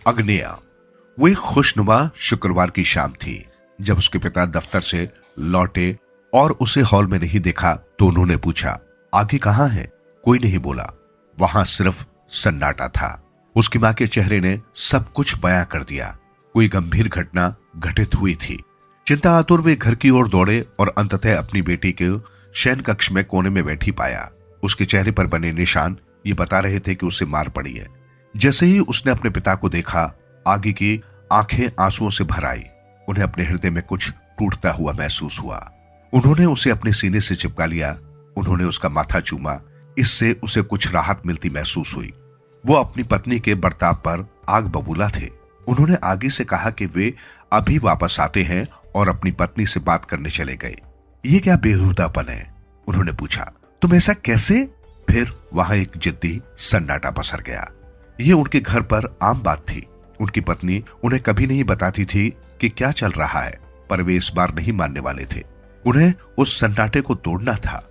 अग्नेया। वो एक खुशनुमा शुक्रवार की शाम थी जब उसके पिता दफ्तर से लौटे और उसे हॉल में नहीं देखा तो उन्होंने पूछा, आगे कहां है? कोई नहीं बोला। वहां सिर्फ सन्नाटा था। उसकी मां के चेहरे ने सब कुछ बयां कर दिया। कोई गंभीर घटना घटित हुई थी। चिंता आतुर वे घर की ओर दौड़े और अंततः अपनी बेटी के शयन कक्ष में कोने में बैठी पाया। उसके चेहरे पर बने निशान ये बता रहे थे कि उसे मार पड़ी है। जैसे ही उसने अपने पिता को देखा, आगे की आंखें आंसुओं से भर आई। उन्हें अपने हृदय में कुछ टूटता हुआ महसूस हुआ। उन्होंने उसे अपने सीने से चिपका लिया। उन्होंने उसका माथा चूमा। इससे उसे कुछ राहत मिलती महसूस हुई। वो अपनी पत्नी के बर्ताव पर आग बबूला थे। उन्होंने आगे से कहा कि वे अभी वापस आते हैं और अपनी पत्नी से बात करने चले गए। ये क्या बेहुदापन है? उन्होंने पूछा। तुम ऐसा कैसे? फिर वहां एक जिद्दी सन्नाटा पसर गया। ये उनके घर पर आम बात थी। उनकी पत्नी उन्हें कभी नहीं बताती थी कि क्या चल रहा है, पर वे इस बार नहीं मानने वाले थे। उन्हें उस सन्नाटे को तोड़ना था।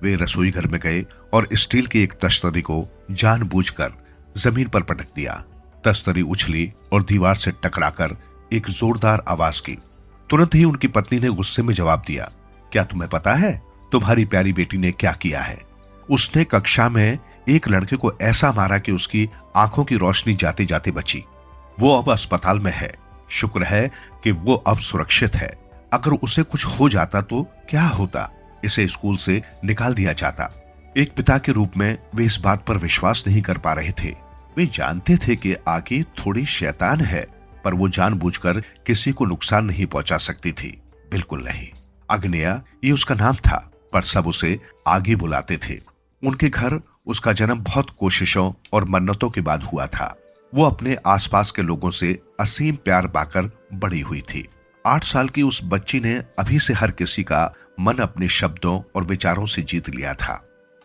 वे रसोई घर में गए और स्टील की एक तश्तरी को जानबूझकर जमीन पर पटक दिया। तश्तरी उछली और दीवार से टकराकर एक जोरदार आवाज की। तुरंत ही उनकी पत्नी ने गुस्से में जवाब दिया, क्या तुम्हें पता है तुम्हारी प्यारी बेटी ने क्या किया है? उसने कक्षा में एक लड़के को ऐसा मारा कि उसकी आंखों की रोशनी जाते जाते बची। वो अब अस्पताल में है। शुक्र है कि वो अब सुरक्षित है। अगर उसे कुछ हो जाता तो क्या होता? इसे स्कूल से निकाल दिया जाता। एक पिता के रूप में वे इस बात पर विश्वास नहीं कर पा रहे थे। वे जानते थे कि आगे थोड़ी शैतान है, पर वो जानबूझकर किसी को नुकसान नहीं पहुंचा सकती थी। बिल्कुल नहीं। अग्नेया ये उसका नाम था, पर सब उसे आगे बुलाते थे। उनके घर उसका जन्म बहुत कोशिशों और मन्नतों के बाद हुआ था। वो अपने आसपास के लोगों से असीम प्यार पाकर बड़ी हुई थी। 8 साल की उस बच्ची ने अभी से हर किसी का मन अपने शब्दों और विचारों से जीत लिया था।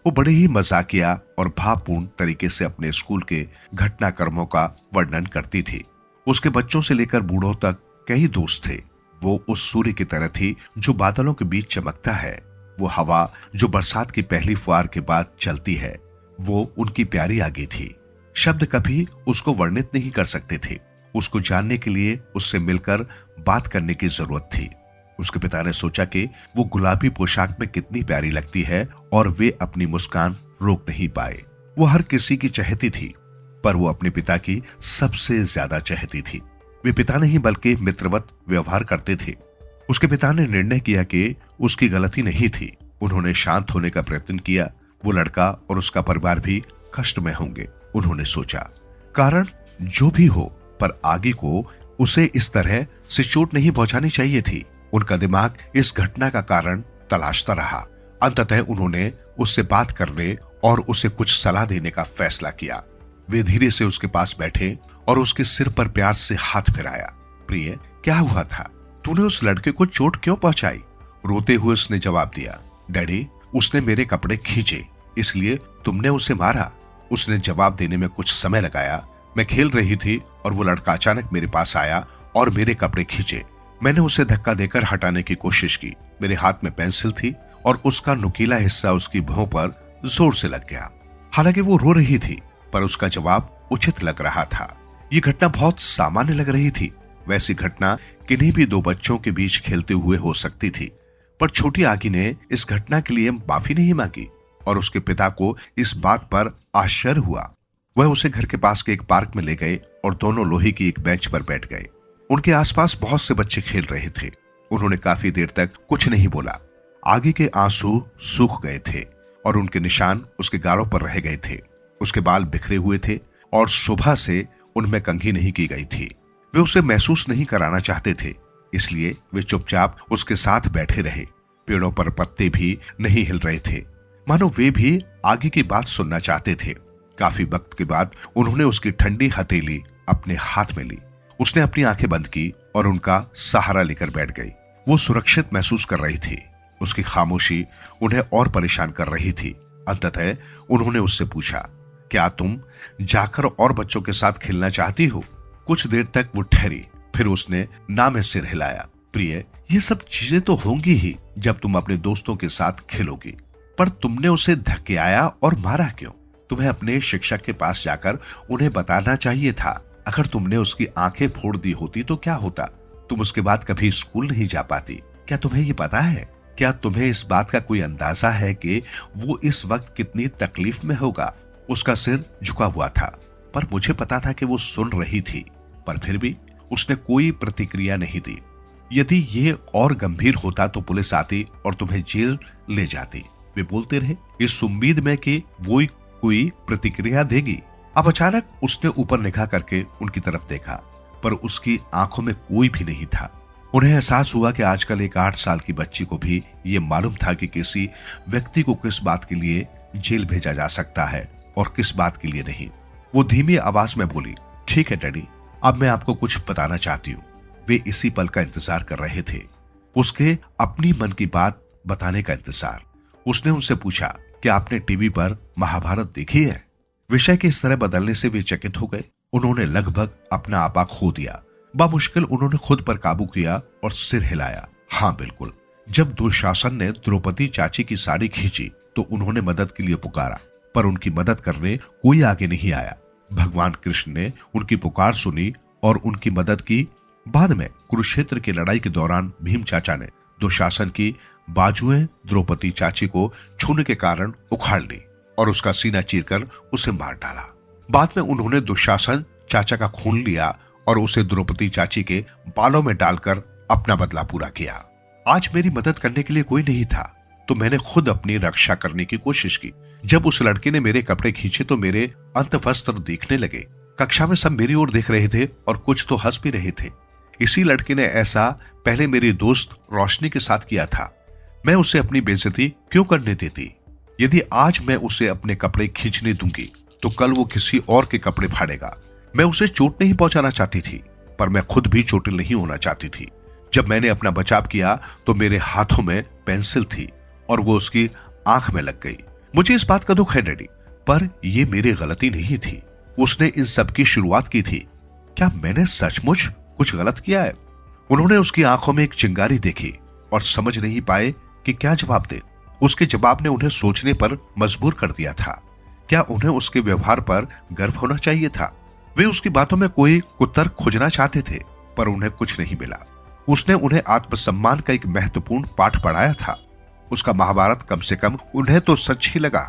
वो बड़े ही मजाकिया और भावपूर्ण तरीके से अपने स्कूल के घटनाक्रमों का वर्णन करती थी। उसके बच्चों से लेकर बूढ़ों तक कई दोस्त थे। वो उस सूर्य की तरह थी जो बादलों के बीच चमकता है। वो हवा जो बरसात की पहली फुहार के बाद चलती है। वो उनकी प्यारी आगे थी। शब्द कभी उसको वर्णित नहीं कर सकते थे। उसको जानने के लिए उससे मिलकर बात करने की जरूरत थी। उसके पिता ने सोचा कि वो गुलाबी पोशाक में कितनी प्यारी लगती है और वे अपनी मुस्कान रोक नहीं पाए। वो हर किसी की चहेती थी, पर वो अपने पिता की सबसे ज्यादा चहेती थी। वे पिता नहीं बल्कि मित्रवत व्यवहार करते थे। उसके पिता ने निर्णय किया कि उसकी गलती नहीं थी। उन्होंने शांत होने का प्रयत्न किया। वो लड़का और उसका परिवार भी कष्ट में होंगे, उन्होंने सोचा। कारण जो भी हो, पर आगे को उसे इस तरह से चोट नहीं पहुंचानी चाहिए थी। उनका दिमाग इस घटना का कारण तलाशता रहा। अंततः उन्होंने उससे बात करने और उसे कुछ सलाह देने का फैसला किया। वे धीरे से उसके पास बैठे और उसके सिर पर प्यार से हाथ फिराया। प्रिय, क्या हुआ था? तूने उस लड़के को चोट क्यों पहुंचाई? रोते हुए उसने जवाब दिया, डैडी, उसने मेरे कपड़े खींचे, इसलिए तुमने उसे मारा। उसने जवाब देने में कुछ समय लगाया। मैं खेल रही थी और वो लड़का अचानक मेरे पास आया और मेरे कपड़े खींचे। मैंने उसे धक्का देकर हटाने की कोशिश की। मेरे हाथ में पेंसिल थी और उसका नुकीला हिस्सा उसकी भौं पर जोर से लग गया। हालांकि वो रो रही थी, पर उसका जवाब उचित लग रहा था। ये घटना बहुत सामान्य लग रही थी। वैसी घटना किन्हीं भी दो बच्चों के बीच खेलते हुए हो सकती थी, पर छोटी आगी ने इस घटना के लिए माफी नहीं मांगी और उसके पिता को इस बात पर आश्चर्य हुआ। वह उसे घर के पास के एक पार्क में ले गए और दोनों लोहे की एक बेंच पर बैठ गए। उनके आसपास बहुत से बच्चे खेल रहे थे। उन्होंने काफी देर तक कुछ नहीं बोला। आगे के आंसू सूख गए थे और उनके निशान उसके गालों पर रह गए थे। उसके बाल बिखरे हुए थे और सुबह से उनमें कंघी नहीं की गई थी। वे उसे महसूस नहीं कराना चाहते थे, इसलिए वे चुपचाप उसके साथ बैठे रहे। पेड़ों पर पत्ते भी नहीं हिल रहे थे, मानो वे भी आगे की बात सुनना चाहते थे। काफी वक्त के बाद उन्होंने उसकी ठंडी हथेली अपने हाथ में ली। उसने अपनी आंखें बंद की और उनका सहारा लेकर बैठ गई। वो सुरक्षित महसूस कर रही थी। उसकी खामोशी उन्हें और परेशान कर रही थी। अंततः उन्होंने उससे पूछा, क्या तुम जाकर और बच्चों के साथ खेलना चाहती हो? कुछ देर तक वो ठहरी, फिर उसने ना में सिर हिलाया। प्रिय, ये सब चीजें तो होंगी ही जब तुम अपने दोस्तों के साथ खेलोगी। पर तुमने उसे धकेलाया और मारा क्यों? तुम्हें अपने शिक्षक के पास जाकर उन्हें बताना चाहिए था। अगर तुमने उसकी आंखें फोड़ दी होती तो क्या होता? तुम उसके बाद कभी स्कूल नहीं जा पाती। क्या तुम्हें ये पता है? क्या तुम्हें इस बात का कोई अंदाजा है कि वो इस वक्त कितनी तकलीफ में होगा? उसका सिर झुका हुआ था, पर मुझे पता था कि वो सुन रही थी, पर फिर भी उसने कोई प्रतिक्रिया नहीं दी। यदि ये और गंभीर होता तो पुलिस आती और तुम्हें जेल ले जाती। वे बोलते रहे इस उम्मीद में कि वो कोई प्रतिक्रिया देगी। अब अचानक उसने ऊपर निगाह करके उनकी तरफ देखा, पर उसकी आंखों में कोई भी नहीं था। उन्हें एहसास हुआ कि आजकल एक 8 साल की बच्ची को भी ये मालूम था कि किसी व्यक्ति को किस बात के लिए जेल भेजा जा सकता है और किस बात के लिए नहीं। वो धीमी आवाज में बोली, ठीक है डैडी, अब मैं आपको कुछ बताना चाहती हूँ। वे इसी पल का इंतजार कर रहे थे, उसके अपनी मन की बात बताने का इंतजार। उसने उनसे पूछा कि आपने टीवी पर महाभारत देखी है? विषय के इस तरह बदलने से वे चकित हो गए। उन्होंने लगभग अपना आपा खो दिया। बामुश्किल उन्होंने खुद पर काबू किया और सिर हिलाया। हाँ बिल्कुल, जब दुशासन ने द्रौपदी चाची की साड़ी खींची तो उन्होंने मदद के लिए पुकारा, पर उनकी मदद करने कोई आगे नहीं आया। भगवान कृष्ण ने उनकी पुकार सुनी और उनकी मदद की। बाद में कुरुक्षेत्र की लड़ाई के दौरान भीम चाचा ने दुशासन की बाजुएं द्रौपदी चाची को छूने के कारण उखाड़ ली और उसका सीना चीरकर उसे मार डाला। बाद में उन्होंने दुशासन चाचा का खून लिया और उसे द्रौपदी चाची के बालों में डालकर अपना बदला पूरा किया। आज मेरी मदद करने के लिए कोई नहीं था, तो मैंने खुद अपनी रक्षा करने की कोशिश की। जब उस लड़के ने मेरे कपड़े खींचे तो मेरे अंतवस्त्र दिखने लगे। कक्षा में सब मेरी ओर देख रहे थे और कुछ तो हंस भी रहे थे। इसी लड़के ने ऐसा पहले मेरी दोस्त रोशनी के साथ किया था। मैं उसे अपनी बेइज्जती क्यों करने देती? यदि आज मैं उसे अपने कपड़े खींचने दूंगी तो कल वो किसी और के कपड़े फाड़ेगा। मैं उसे चोट नहीं पहुंचाना चाहती थी, पर मैं खुद भी चोटिल नहीं होना चाहती थी। जब मैंने अपना बचाव किया तो मेरे हाथों में पेंसिल थी और वो उसकी आंख में लग गई। मुझे इस बात का दुख है डैडी, पर यह मेरी गलती नहीं थी। उसने इन सब की शुरुआत की थी। क्या मैंने सचमुच कुछ गलत किया है? उन्होंने उसकी आंखों में एक चिंगारी देखी और समझ नहीं पाए कि क्या जवाब दे। उसके जवाब ने उन्हें सोचने पर मजबूर कर दिया था। क्या उन्हें उसके व्यवहार पर गर्व होना चाहिए था? वे उसकी बातों में कोई कुतर्क खोजना चाहते थे, पर उन्हें कुछ नहीं मिला। उसने उन्हें आत्मसम्मान का एक महत्वपूर्ण पाठ पढ़ाया था। उसका महाभारत कम से कम उन्हें तो सच ही लगा।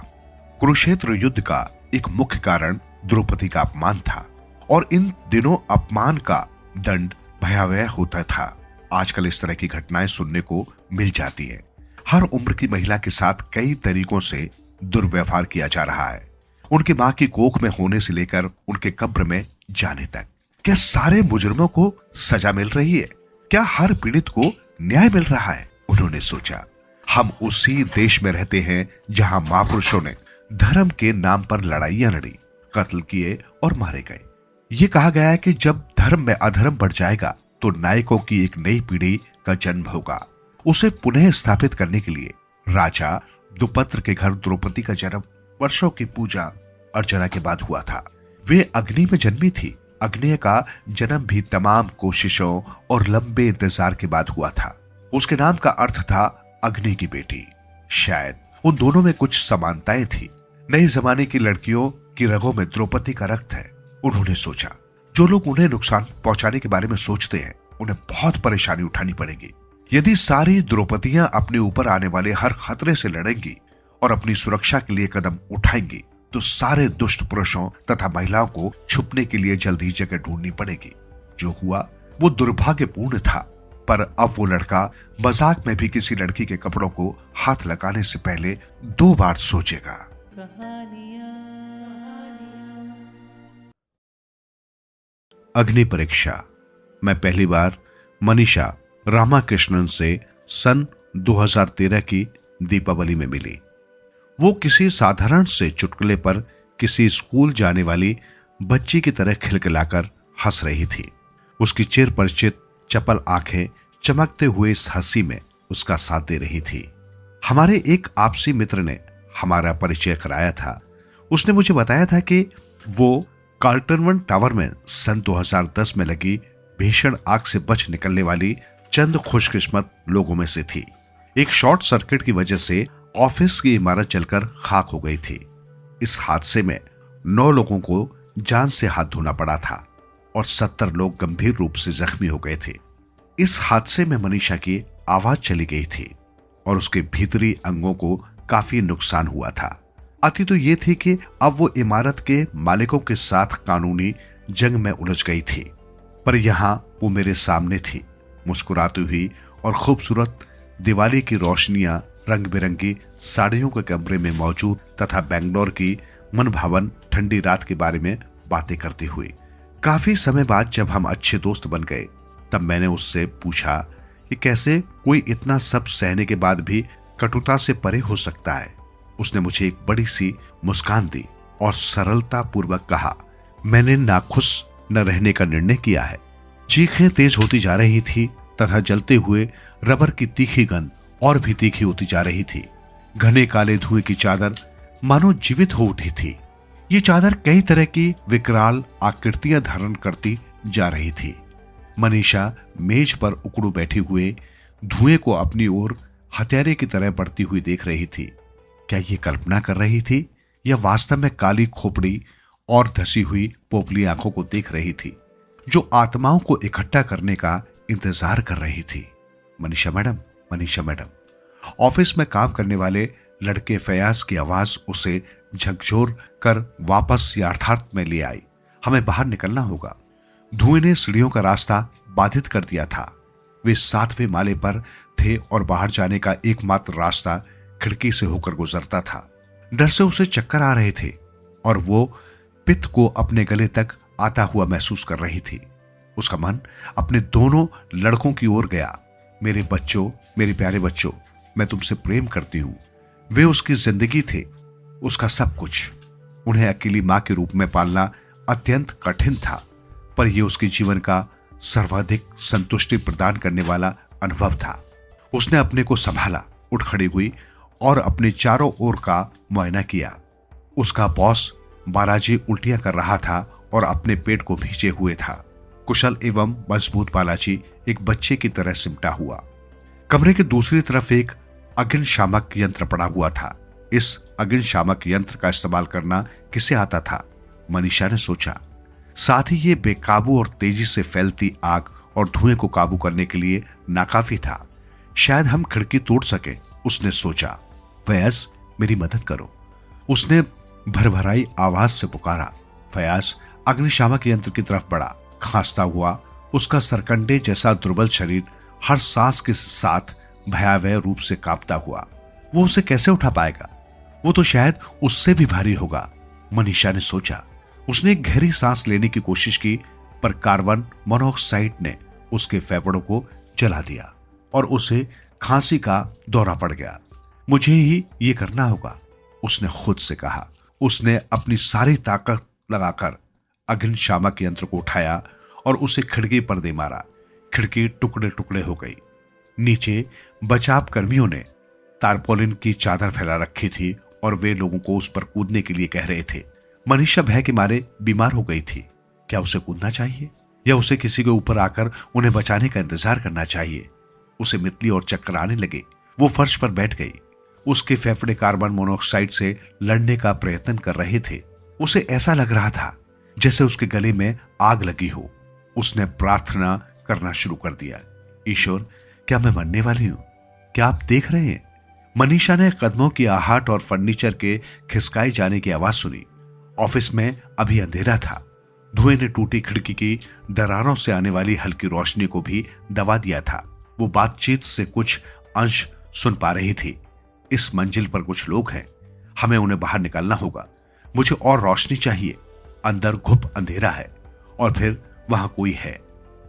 कुरुक्षेत्र युद्ध का एक मुख्य कारण द्रौपदी का अपमान था और इन दिनों अपमान का दंड भयावह होता था। आजकल इस तरह की घटनाएं सुनने को मिल जाती है। हर उम्र की महिला के साथ कई तरीकों से दुर्व्यवहार किया जा रहा है, उनकी मां की कोख में होने से लेकर उनके कब्र में जाने तक। क्या सारे मुजरिमों को सजा मिल रही है? क्या हर पीड़ित को न्याय मिल रहा है? उन्होंने सोचा, हम उसी देश में रहते हैं जहां महापुरुषों ने धर्म के नाम पर लड़ाइयां लड़ी, कत्ल किए और मारे गए। ये कहा गया है कि जब धर्म में अधर्म बढ़ जाएगा तो नायकों की एक नई पीढ़ी का जन्म होगा। उसे पुनः स्थापित करने के लिए राजा द्रुपद के घर द्रौपदी का जन्म वर्षों की पूजा अर्चना के बाद हुआ था। वे अग्नि में जन्मी थी। अग्नि का जन्म भी तमाम कोशिशों और लंबे इंतजार के बाद हुआ था। उसके नाम का अर्थ था अग्नि की बेटी। शायद उन दोनों में कुछ समानताएं थी। नए जमाने की लड़कियों की रगों में द्रौपदी का रक्त है। उन्होंने सोचा, जो लोग उन्हें नुकसान पहुंचाने के बारे में सोचते हैं उन्हें बहुत परेशानी उठानी पड़ेगी। यदि सारी द्रौपदियां अपने ऊपर आने वाले हर खतरे से लड़ेंगी और अपनी सुरक्षा के लिए कदम उठाएंगी तो सारे दुष्ट पुरुषों तथा महिलाओं को छुपने के लिए जल्द ही जगह ढूंढनी पड़ेगी। जो हुआ वो दुर्भाग्यपूर्ण था, पर अब वो लड़का मजाक में भी किसी लड़की के कपड़ों को हाथ लगाने से पहले 2 बार सोचेगा। अग्नि परीक्षा। मैं पहली बार मनीषा रामाकृष्णन से सन 2013 की दीपावली में मिली। वो किसी साधारण से चुटकुले पर किसी स्कूल जाने वाली बच्ची की तरह खिलखिलाकर हंस रही थी। उसकी चिर परिचित चपल आंखें चमकते हुए इस हंसी में उसका साथ दे रही थी। हमारे एक आपसी मित्र ने हमारा परिचय कराया था। उसने मुझे बताया था कि वो कार्टरवन टावर में सन 2010 में लगी भीषण आग से बच निकलने वाली चंद खुशकिस्मत लोगों में से थी। एक शॉर्ट सर्किट की वजह से ऑफिस की इमारत जलकर खाक हो गई थी। इस हादसे में 9 लोगों को जान से हाथ धोना पड़ा था और 70 लोग गंभीर रूप से जख्मी हो गए थे। इस हादसे में मनीषा की आवाज चली गई थी और उसके भीतरी अंगों को काफी नुकसान हुआ था। अति तो ये थी कि अब वो इमारत के मालिकों के साथ कानूनी जंग में उलझ गई थी, पर यहां वो मेरे सामने थी, मुस्कुराती हुई और खूबसूरत दिवाली की रोशनियां रंग बिरंगी साड़ियों के कमरे में मौजूद तथा बेंगलोर की मनभावन ठंडी रात के बारे में बातें करती हुई। काफी समय बाद जब हम अच्छे दोस्त बन गए तब मैंने उससे पूछा कि कैसे कोई इतना सब सहने के बाद भी कटुता से परे हो सकता है। उसने मुझे एक बड़ी सी मुस्कान दी और सरलता पूर्वक कहा, मैंने नाखुश न रहने का निर्णय किया है। चीखें तेज होती जा रही थी तथा जलते हुए रबर की तीखी गंध और भी तीखी होती जा रही थी। घने काले धुएं की चादर मानो जीवित हो उठी थी। ये चादर कई तरह की विकराल आकृतियां धारण करती जा रही थी। मनीषा मेज पर उकड़ू बैठी हुए धुएं को अपनी ओर हत्यारे की तरह बढ़ती हुई देख रही थी। क्या ये कल्पना कर रही थी या वास्तव में काली खोपड़ी और धसी हुई पोपली आंखों को देख रही थी जो आत्माओं को इकट्ठा करने का इंतजार कर रही थी? Manisha madam, Manisha madam. Office में काम करने वाले लड़के फयाज की आवाज उसे झकझोर कर वापस यथार्थ में ले आई। हमें बाहर निकलना होगा। धुएं ने सीढ़ियों का रास्ता बाधित कर दिया था। वे 7वें माले पर थे और बाहर जाने का एकमात्र रास्ता खिड़की से होकर गुजरता था। डर से उसे चक्कर आ रहे थे और वो पित्त को अपने गले तक आता हुआ महसूस कर रही थी। उसका मन अपने दोनों लड़कों की ओर गया। मेरे बच्चों, मेरे प्यारे बच्चों, मैं तुमसे प्रेम करती हूं। वे उसकी जिंदगी थे, उसका सब कुछ। उन्हें अकेली मां के रूप में पालना अत्यंत कठिन था, पर यह उसके जीवन का सर्वाधिक संतुष्टि प्रदान करने वाला अनुभव था। उसने अपने को संभाला, उठ खड़ी हुई और अपने चारों ओर का मुआयना किया। उसका बॉस बालाजी उल्टियां कर रहा था और अपने पेट को भींचे हुए था। कुशल एवं मजबूत बालाजी एक बच्चे की तरह सिमटा हुआ। कमरे के दूसरी तरफ एक अग्निशामक यंत्र पड़ा हुआ था। इस अग्निशामक यंत्र का इस्तेमाल करना किसे आता था? मनीषा ने सोचा। साथ ही ये बेकाबू और तेजी से फैलती आग और धुएं को काबू करने के लिए नाकाफी था। शायद हम खिड़की तोड़ सके, उसने सोचा। फयाज, मेरी मदद करो, उसने भरभराई आवाज से पुकारा। फयाज अग्निशामक यंत्र की तरफ बढ़ा। खांसता हुआ उसका सरकंडे जैसा दुर्बल शरीर हर सांस के साथ भयावह रूप से कांपता हुआ। वो उसे कैसे उठा पाएगा? वो तो शायद उससे भी भारी होगा, मनीषा ने सोचा। उसने एक गहरी सांस लेने की कोशिश की, पर कार्बन मोनोऑक्साइड ने उसके फेफड़ों को जला दिया और उसे खांसी का दौरा पड़ गया। मुझे ही ये करना होगा, उसने खुद से कहा। उसने अपनी सारी ताकत लगाकर अग्निशामक यंत्र को उठाया और उसे खिड़की पर दे मारा। खिड़की टुकड़े टुकड़े हो गई। नीचे बचाव कर्मियों ने तारपोलिन की चादर फैला रखी थी और वे लोगों को उस पर कूदने के लिए कह रहे थे। मनीषा भय के मारे बीमार हो गई थी। क्या उसे कूदना चाहिए या उसे किसी के ऊपर आकर उन्हें बचाने का इंतजार करना चाहिए? उसे मितली और चक्कर आने लगे। वो फर्श पर बैठ गई। उसके फेफड़े कार्बन मोनोऑक्साइड से लड़ने का प्रयत्न कर रहे थे। उसे ऐसा लग रहा था जैसे उसके गले में आग लगी हो। उसने प्रार्थना करना शुरू कर दिया। ईश्वर, क्या मैं मरने वाली हूं? क्या आप देख रहे हैं? मनीषा ने कदमों की आहट और फर्नीचर के खिसकाए जाने की आवाज सुनी। ऑफिस में अभी अंधेरा था। धुएं ने टूटी खिड़की की दरारों से आने वाली हल्की रोशनी को भी दबा दिया था। वो बातचीत से कुछ अंश सुन पा रही थी। इस मंजिल पर कुछ लोग हैं, हमें उन्हें बाहर निकालना होगा। मुझे और रोशनी चाहिए। अंदर घुप अंधेरा है और फिर वहां कोई है।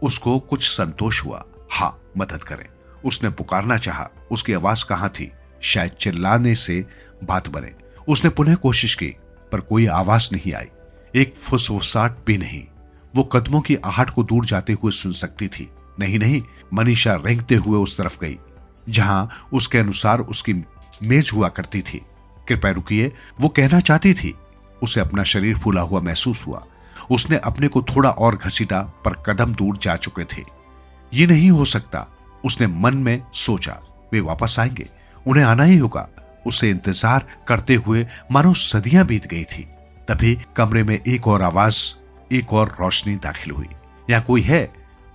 उसको कुछ संतोष हुआ। हाँ, मदद करें, उसने पुकारना चाहा। उसकी आवाज कहां थी? शायद चिल्लाने से बात बने। उसने पुनः कोशिश की, पर कोई आवाज नहीं आई, एक फुसफुसाहट भी नहीं। वो कदमों की आहट को दूर जाते हुए सुन सकती थी। नहीं नहीं, मनीषा रेंगते हुए उस तरफ गई जहां उसके अनुसार उसकी मेज हुआ करती थी। कृपया रुकिए, वो कहना चाहती थी। उसे अपना शरीर फूला हुआ महसूस हुआ। उसने अपने को थोड़ा और घसीटा, पर कदम दूर जा चुके थे। ये नहीं हो सकता, उसने मन में सोचा। वे वापस आएंगे, उन्हें आना ही होगा। उसे इंतजार करते हुए मानो सदियां बीत गई थी। तभी कमरे में एक और आवाज, एक और रोशनी दाखिल हुई। यहाँ कोई है।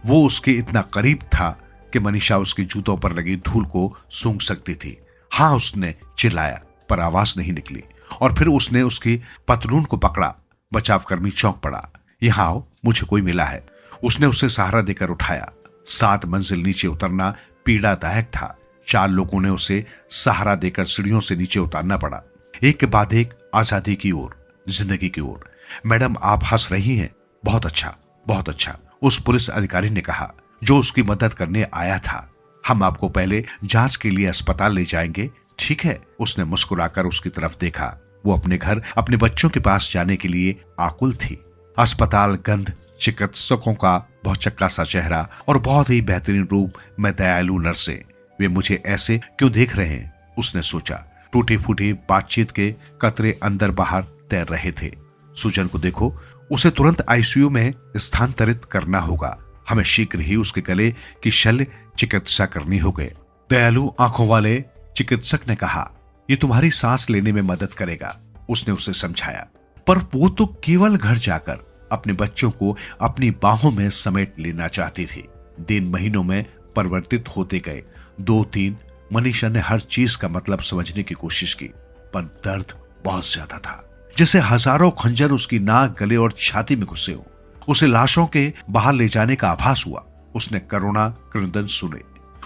वो उसके इतना करीब था कि मनीषा उसके जूतों पर लगी धूल को सूंघ सकती थी। हाँ, उसने चिल्लाया पर आवाज नहीं निकली। और फिर उसने उसकी पतलून को पकड़ा। बचावकर्मी चौंक पड़ा। यहाँ आओ, मुझे कोई मिला है। उसने उसे सहारा देकर उठाया। 7 मंजिल नीचे उतरना पीड़ादायक था। 4 लोगों ने उसे सहारा देकर सीढ़ियों से नीचे उतारना पड़ा, एक के बाद एक, आजादी की ओर, जिंदगी की ओर। मैडम, आप हंस रही हैं। बहुत अच्छा, बहुत अच्छा, उस पुलिस अधिकारी ने कहा जो उसकी मदद करने आया था। हम आपको पहले जांच के लिए अस्पताल ले जाएंगे, ठीक है? उसने मुस्कुराकर उसकी तरफ देखा। वो अपने घर, अपने बच्चों के पास जाने के लिए आकुल थी। अस्पताल, गंध, चिकित्सकों का भौचक्का सा चेहरा और बहुत ही बेहतरीन रूप में दयालु नर्सें। वे मुझे ऐसे क्यों देख रहे हैं, उसने सोचा। टूटी फूटी बातचीत के कतरे अंदर बाहर तैर रहे थे। सुजन को देखो, उसे तुरंत आईसीयू में स्थानांतरित करना होगा। हमें शीघ्र ही उसके गले की शल्य चिकित्सा करनी होगी। दयालु आंखों वाले चिकित्सक ने कहा, ये तुम्हारी सांस लेने में मदद करेगा। उसने उसे समझाया। पर वो तो केवल घर जाकर अपने बच्चों को अपनी बाहों में समेट लेना चाहती थी। दिन महीनों में परिवर्तित होते गए। 2-3 मनीषा ने हर चीज का मतलब समझने की कोशिश की, पर दर्द बहुत ज्यादा था। जैसे हजारों खंजर उसकी नाक, गले और छाती में घुसे हो। उसे लाशों के बाहर ले जाने का आभास हुआ। उसने करुणा क्रंदन सुने।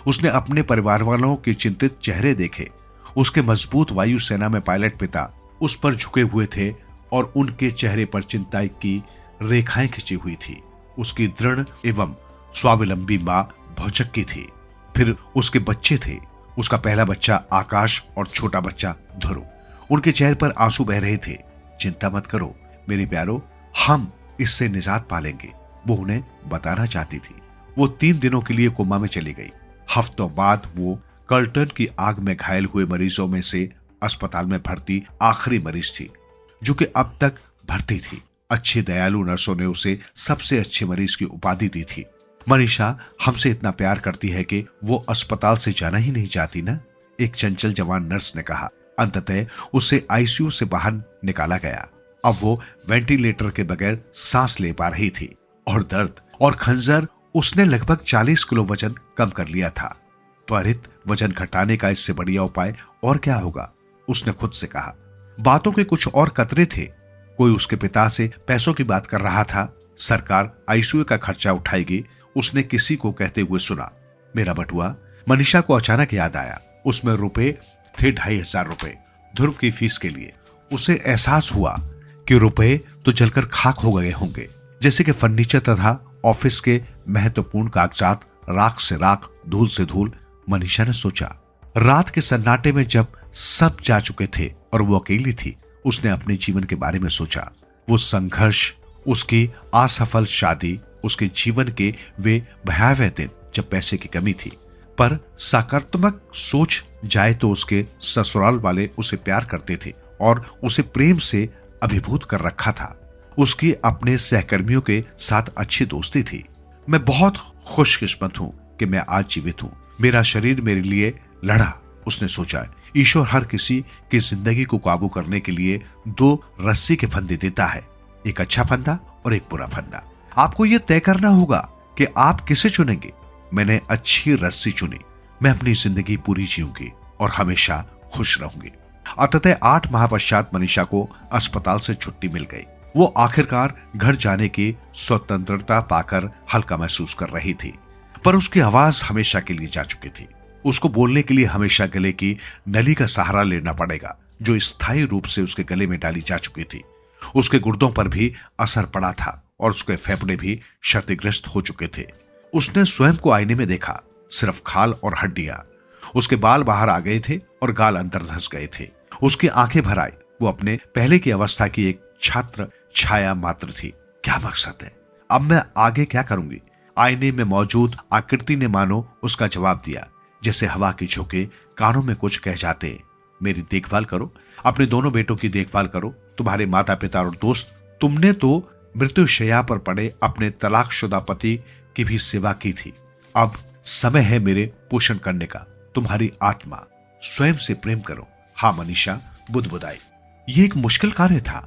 उसने अपने परिवार वालों के चिंतित चेहरे देखे। उसके मजबूत वायुसेना में पायलट पिता उस पर झुके हुए थे और उनके चेहरे पर चिंता की रेखाएं खिंची हुई थी। उसकी दृढ़ एवं स्वावलंबी मां भौचक्की थी। फिर उसके बच्चे थे, उसका पहला बच्चा आकाश और छोटा बच्चा ध्रुव। उनके चेहरे पर आंसू बह रहे थे। चिंता मत करो मेरे प्यारो, हम इससे निजात पालेंगे, वो उन्हें बताना चाहती थी। वो 3 दिनों के लिए कोमा में चली गई। हफ्तों बाद वो कर्टन की आग में घायल हुए मरीजों में से अस्पताल में भर्ती आखिरी मरीज थी, जो कि अब तक भर्ती थी। अच्छे दयालु नर्सों ने उसे सबसे अच्छे मरीज की उपाधि दी थी। मनीषा हमसे इतना प्यार करती है कि वो अस्पताल से जाना ही नहीं चाहती ना, एक चंचल जवान नर्स ने कहा। अंततः उसे आईसीयू से बाहर निकाला गया। अब वो वेंटिलेटर के बगैर सांस ले पा रही थी और दर्द और खंजर, उसने लगभग 40 किलो वजन कम कर लिया था। त्वरित वजन घटाने का इससे बढ़िया उपाय और क्या होगा, उसने खुद से कहा। बातों के कुछ और कतरे थे। कोई उसके पिता से पैसों की बात कर रहा था। सरकार आईसीयू का खर्चा उठाएगी, उसने किसी को कहते हुए सुना। मेरा बटुआ। मनीषा को अचानक याद आया। उसमें रुपए थे 2500 रुपए ध्रुव की फीस के लिए। उसे एहसास हुआ कि रुपए तो जलकर खाक हो गए होंगे, जैसे कि फर्नीचर तथा ऑफिस के महत्वपूर्ण कागजात राख से राख, धूल से धूल। मनीषा ने सोचा, रात के सन्नाटे में जब सब जा चुके थे और वो अकेली थी, उसने अपने जीवन के बारे में सोचा। वो संघर्ष, उसकी असफल शादी, उसके जीवन के वे भयावह दिन जब पैसे की कमी थी। पर सकारात्मक सोच जाए तो उसके ससुराल वाले उसे प्यार करते थे और उसे प्रेम से अभिभूत कर रखा था। उसकी अपने सहकर्मियों के साथ अच्छी दोस्ती थी। मैं बहुत खुशकिस्मत हूं कि मैं आज जीवित हूं। मेरा शरीर मेरे लिए लड़ा, उसने सोचा। ईश्वर हर किसी की जिंदगी को काबू करने के लिए 2 रस्सी के फंदे देता है, एक अच्छा फंदा और एक बुरा फंदा। आपको यह तय करना होगा कि आप किसे चुनेंगे। मैंने अच्छी रस्सी चुनी। मैं अपनी जिंदगी पूरी जीऊंगी और हमेशा खुश रहूंगी। अंततः 8 माह पश्चात मनीषा को अस्पताल से छुट्टी मिल गई। वो आखिरकार घर जाने की स्वतंत्रता पाकर हल्का महसूस कर रही थी। पर उसकी आवाज हमेशा के लिए जा चुकी थी। उसको बोलने के लिए हमेशा गले की नली का सहारा लेना पड़ेगा, जो स्थायी रूप से उसके गले में डाली जा चुकी थी। उसके गुर्दों पर भी असर पड़ा था और उसके फेफड़े भी क्षतिग्रस्त हो चुके थे। उसने स्वयं को आईने में देखा, सिर्फ खाल और हड्डियां। उसके बाल बाहर आ गए थे और गाल अंदर धंस गए थे। उसकी आंखें भर आई। वो अपने पहले की अवस्था की एक छात्र छाया मात्र थी। क्या मकसद है, अब मैं आगे क्या करूंगी? आईने में मौजूद आकृति ने मानो उसका जवाब दिया, जैसे हवा के झोंके कानों में कुछ कह जाते। मेरी देखभाल करो, अपने दोनों बेटों की देखभाल करो, तुम्हारे माता पिता और दोस्त। तुमने तो मृत्युशैया पर पड़े अपने तलाकशुदा पति की भी सेवा की थी। अब समय है मेरे पोषण करने का। तुम्हारी आत्मा, स्वयं से प्रेम करो, हाँ मनीषा बुदबुदाई। ये एक मुश्किल कार्य था।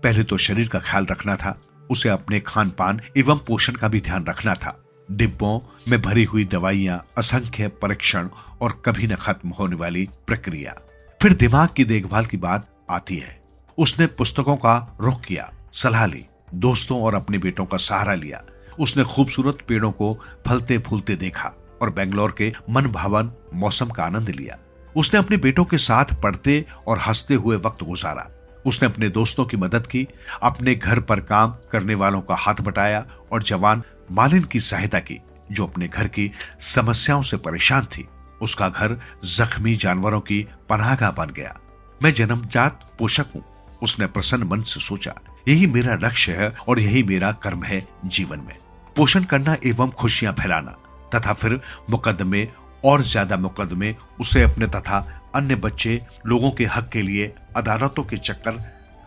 पहले तो शरीर का ख्याल रखना था, उसे अपने खान पान एवं पोषण का भी ध्यान रखना था। डिब्बों में भरी हुई दवाइयां, असंख्य परीक्षण और कभी न खत्म होने वाली प्रक्रिया। फिर दिमाग की देखभाल की बात आती है। उसने पुस्तकों का रुख किया, सलाह ली, दोस्तों और अपने बेटों का सहारा लिया। उसने खूबसूरत पेड़ों को फलते फूलते देखा और बेंगलोर के मन भावन मौसम का आनंद लिया। उसने अपने बेटों के साथ पढ़ते और हंसते हुए वक्त गुजारा। उसने अपने दोस्तों की मदद की, अपने घर पर काम करने वालों का हाथ बटाया और जवान मालिन की सहायता की जो अपने घर की समस्याओं से परेशान थी। उसका घर जख्मी जानवरों की पनाहगाह बन गया। मैं जन्मजात पोषक हूं, उसने प्रसन्न मन से सोचा। यही मेरा लक्ष्य है और यही मेरा कर्म है जीवन में, पोषण करना एवं खुशियां फैलाना। तथा फिर मुकदमे और ज्यादा मुकदमे उसे अपने तथा अन्य बच्चे लोगों के हक के लिए अदालतों के चक्कर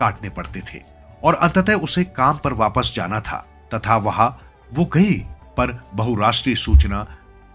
काटने पड़ते थे और अंततः उसे काम पर वापस जाना था। तथा वहां वो गई, पर बहुराष्ट्रीय सूचना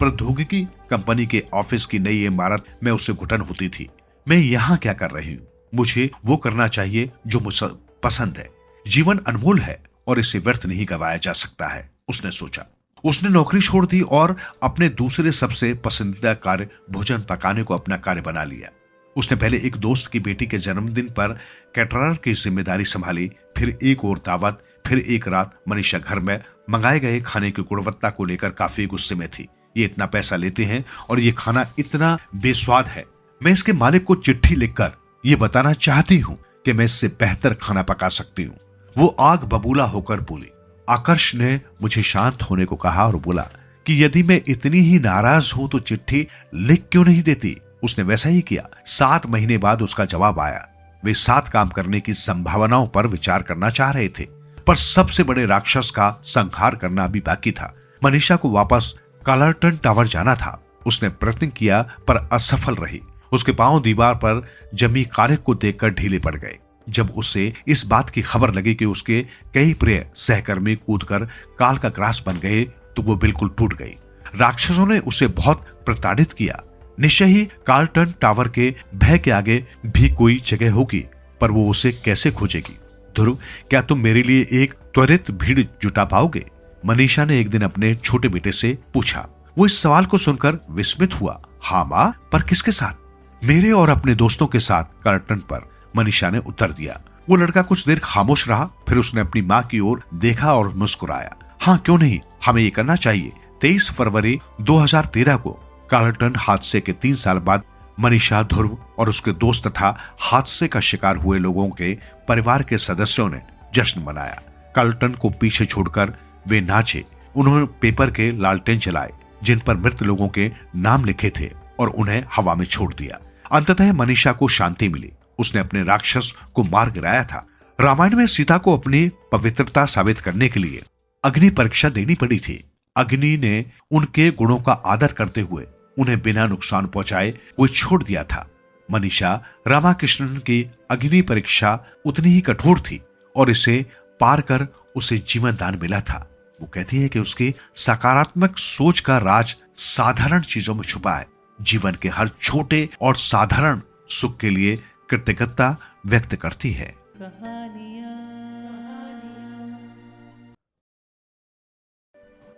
प्रौद्योगिकी कंपनी के ऑफिस की नई इमारत में उसे घुटन होती थी। मैं यहाँ क्या कर रही हूँ? मुझे वो करना चाहिए जो मुझे पसंद है। जीवन अनमोल है और इसे व्यर्थ नहीं गवाया जा सकता है, उसने सोचा। उसने नौकरी छोड़ दी और अपने दूसरे सबसे पसंदीदा कार्य भोजन पकाने को अपना कार्य बना लिया। उसने पहले एक दोस्त की बेटी के जन्मदिन पर कैटरर की जिम्मेदारी संभाली, फिर एक और दावत, फिर एक रात। मनीषा घर में मंगाए गए खाने की गुणवत्ता को लेकर काफी गुस्से में थी। ये इतना पैसा लेते हैं और ये खाना इतना बेस्वाद है। मैं इसके मालिक को चिट्ठी लिखकर ये बताना चाहती हूँ कि मैं इससे बेहतर खाना पका सकती हूँ। वो आग बबूला होकर बोली। आकर्ष ने मुझे शांत होने को कहा और बोला कि यदि मैं इतनी ही नाराज हूं तो चिट्ठी लिख क्यों नहीं देती? उसने वैसा ही किया। 7 महीने बाद उसका जवाब आया। वे साथ काम करने की संभावनाओं पर विचार करना चाह रहे थे, पर सबसे बड़े राक्षस का संहार करना अभी बाकी था। मनीषा को वापस कालरटन टावर जाना था। उसने प्रयत्न किया पर असफल रही। उसके पांव दीवार पर जमी कालिक को देखकर ढीले पड़ गए। जब उसे इस बात की खबर लगी कि उसके कई प्रिय सहकर्मी कूदकर काल का ग्रास बन गए तो वो बिल्कुल टूट गई। राक्षसों ने उसे बहुत प्रताड़ित किया। निश्चय ही कार्लटन टावर के भय के आगे भी कोई जगह होगी, पर वो उसे कैसे खोजेगी? ध्रुव, क्या तुम मेरे लिए एक त्वरित भीड़ जुटा पाओगे? मनीषा ने एक दिन अपने छोटे बेटे से पूछा। वो इस सवाल को सुनकर विस्मित हुआ। हाँ मां, पर किसके साथ? मेरे और अपने दोस्तों के साथ कार्लटन पर, मनीषा ने उत्तर दिया। वो लड़का कुछ देर खामोश रहा, फिर उसने अपनी मां की ओर देखा और मुस्कुराया। हाँ क्यों नहीं, हमें ये करना चाहिए। 23 फरवरी 2013 को कार्लटन हादसे के 3 साल बाद मनीषा, ध्रुव और उसके दोस्त तथा हादसे का शिकार हुए लोगों के परिवार के सदस्यों ने जश्न मनाया। कार्लटन को पीछे छोड़कर वे नाचे। उन्होंने पेपर के लालटेन जलाए जिन पर मृत लोगों के नाम लिखे थे और उन्हें हवा में छोड़ दिया। अंततः मनीषा को शांति मिली। उसने अपने राक्षस को मार गिराया था। रामायण में सीता को अपनी पवित्रता साबित करने के लिए अग्नि परीक्षा देनी पड़ी थी। अग्नि ने उनके गुणों का आदर करते हुए उन्हें बिना नुकसान पहुंचाए कोई छोड़ दिया था। मनीषा रामाकृष्णन की अग्नि परीक्षा उतनी ही कठोर थी और इसे पार कर उसे जीवन दान मिला था। वो कहती है कि उसकी सकारात्मक सोच का राज साधारण चीजों में छुपा है। जीवन के हर छोटे और साधारण सुख के लिए कृतज्ञता व्यक्त करती है।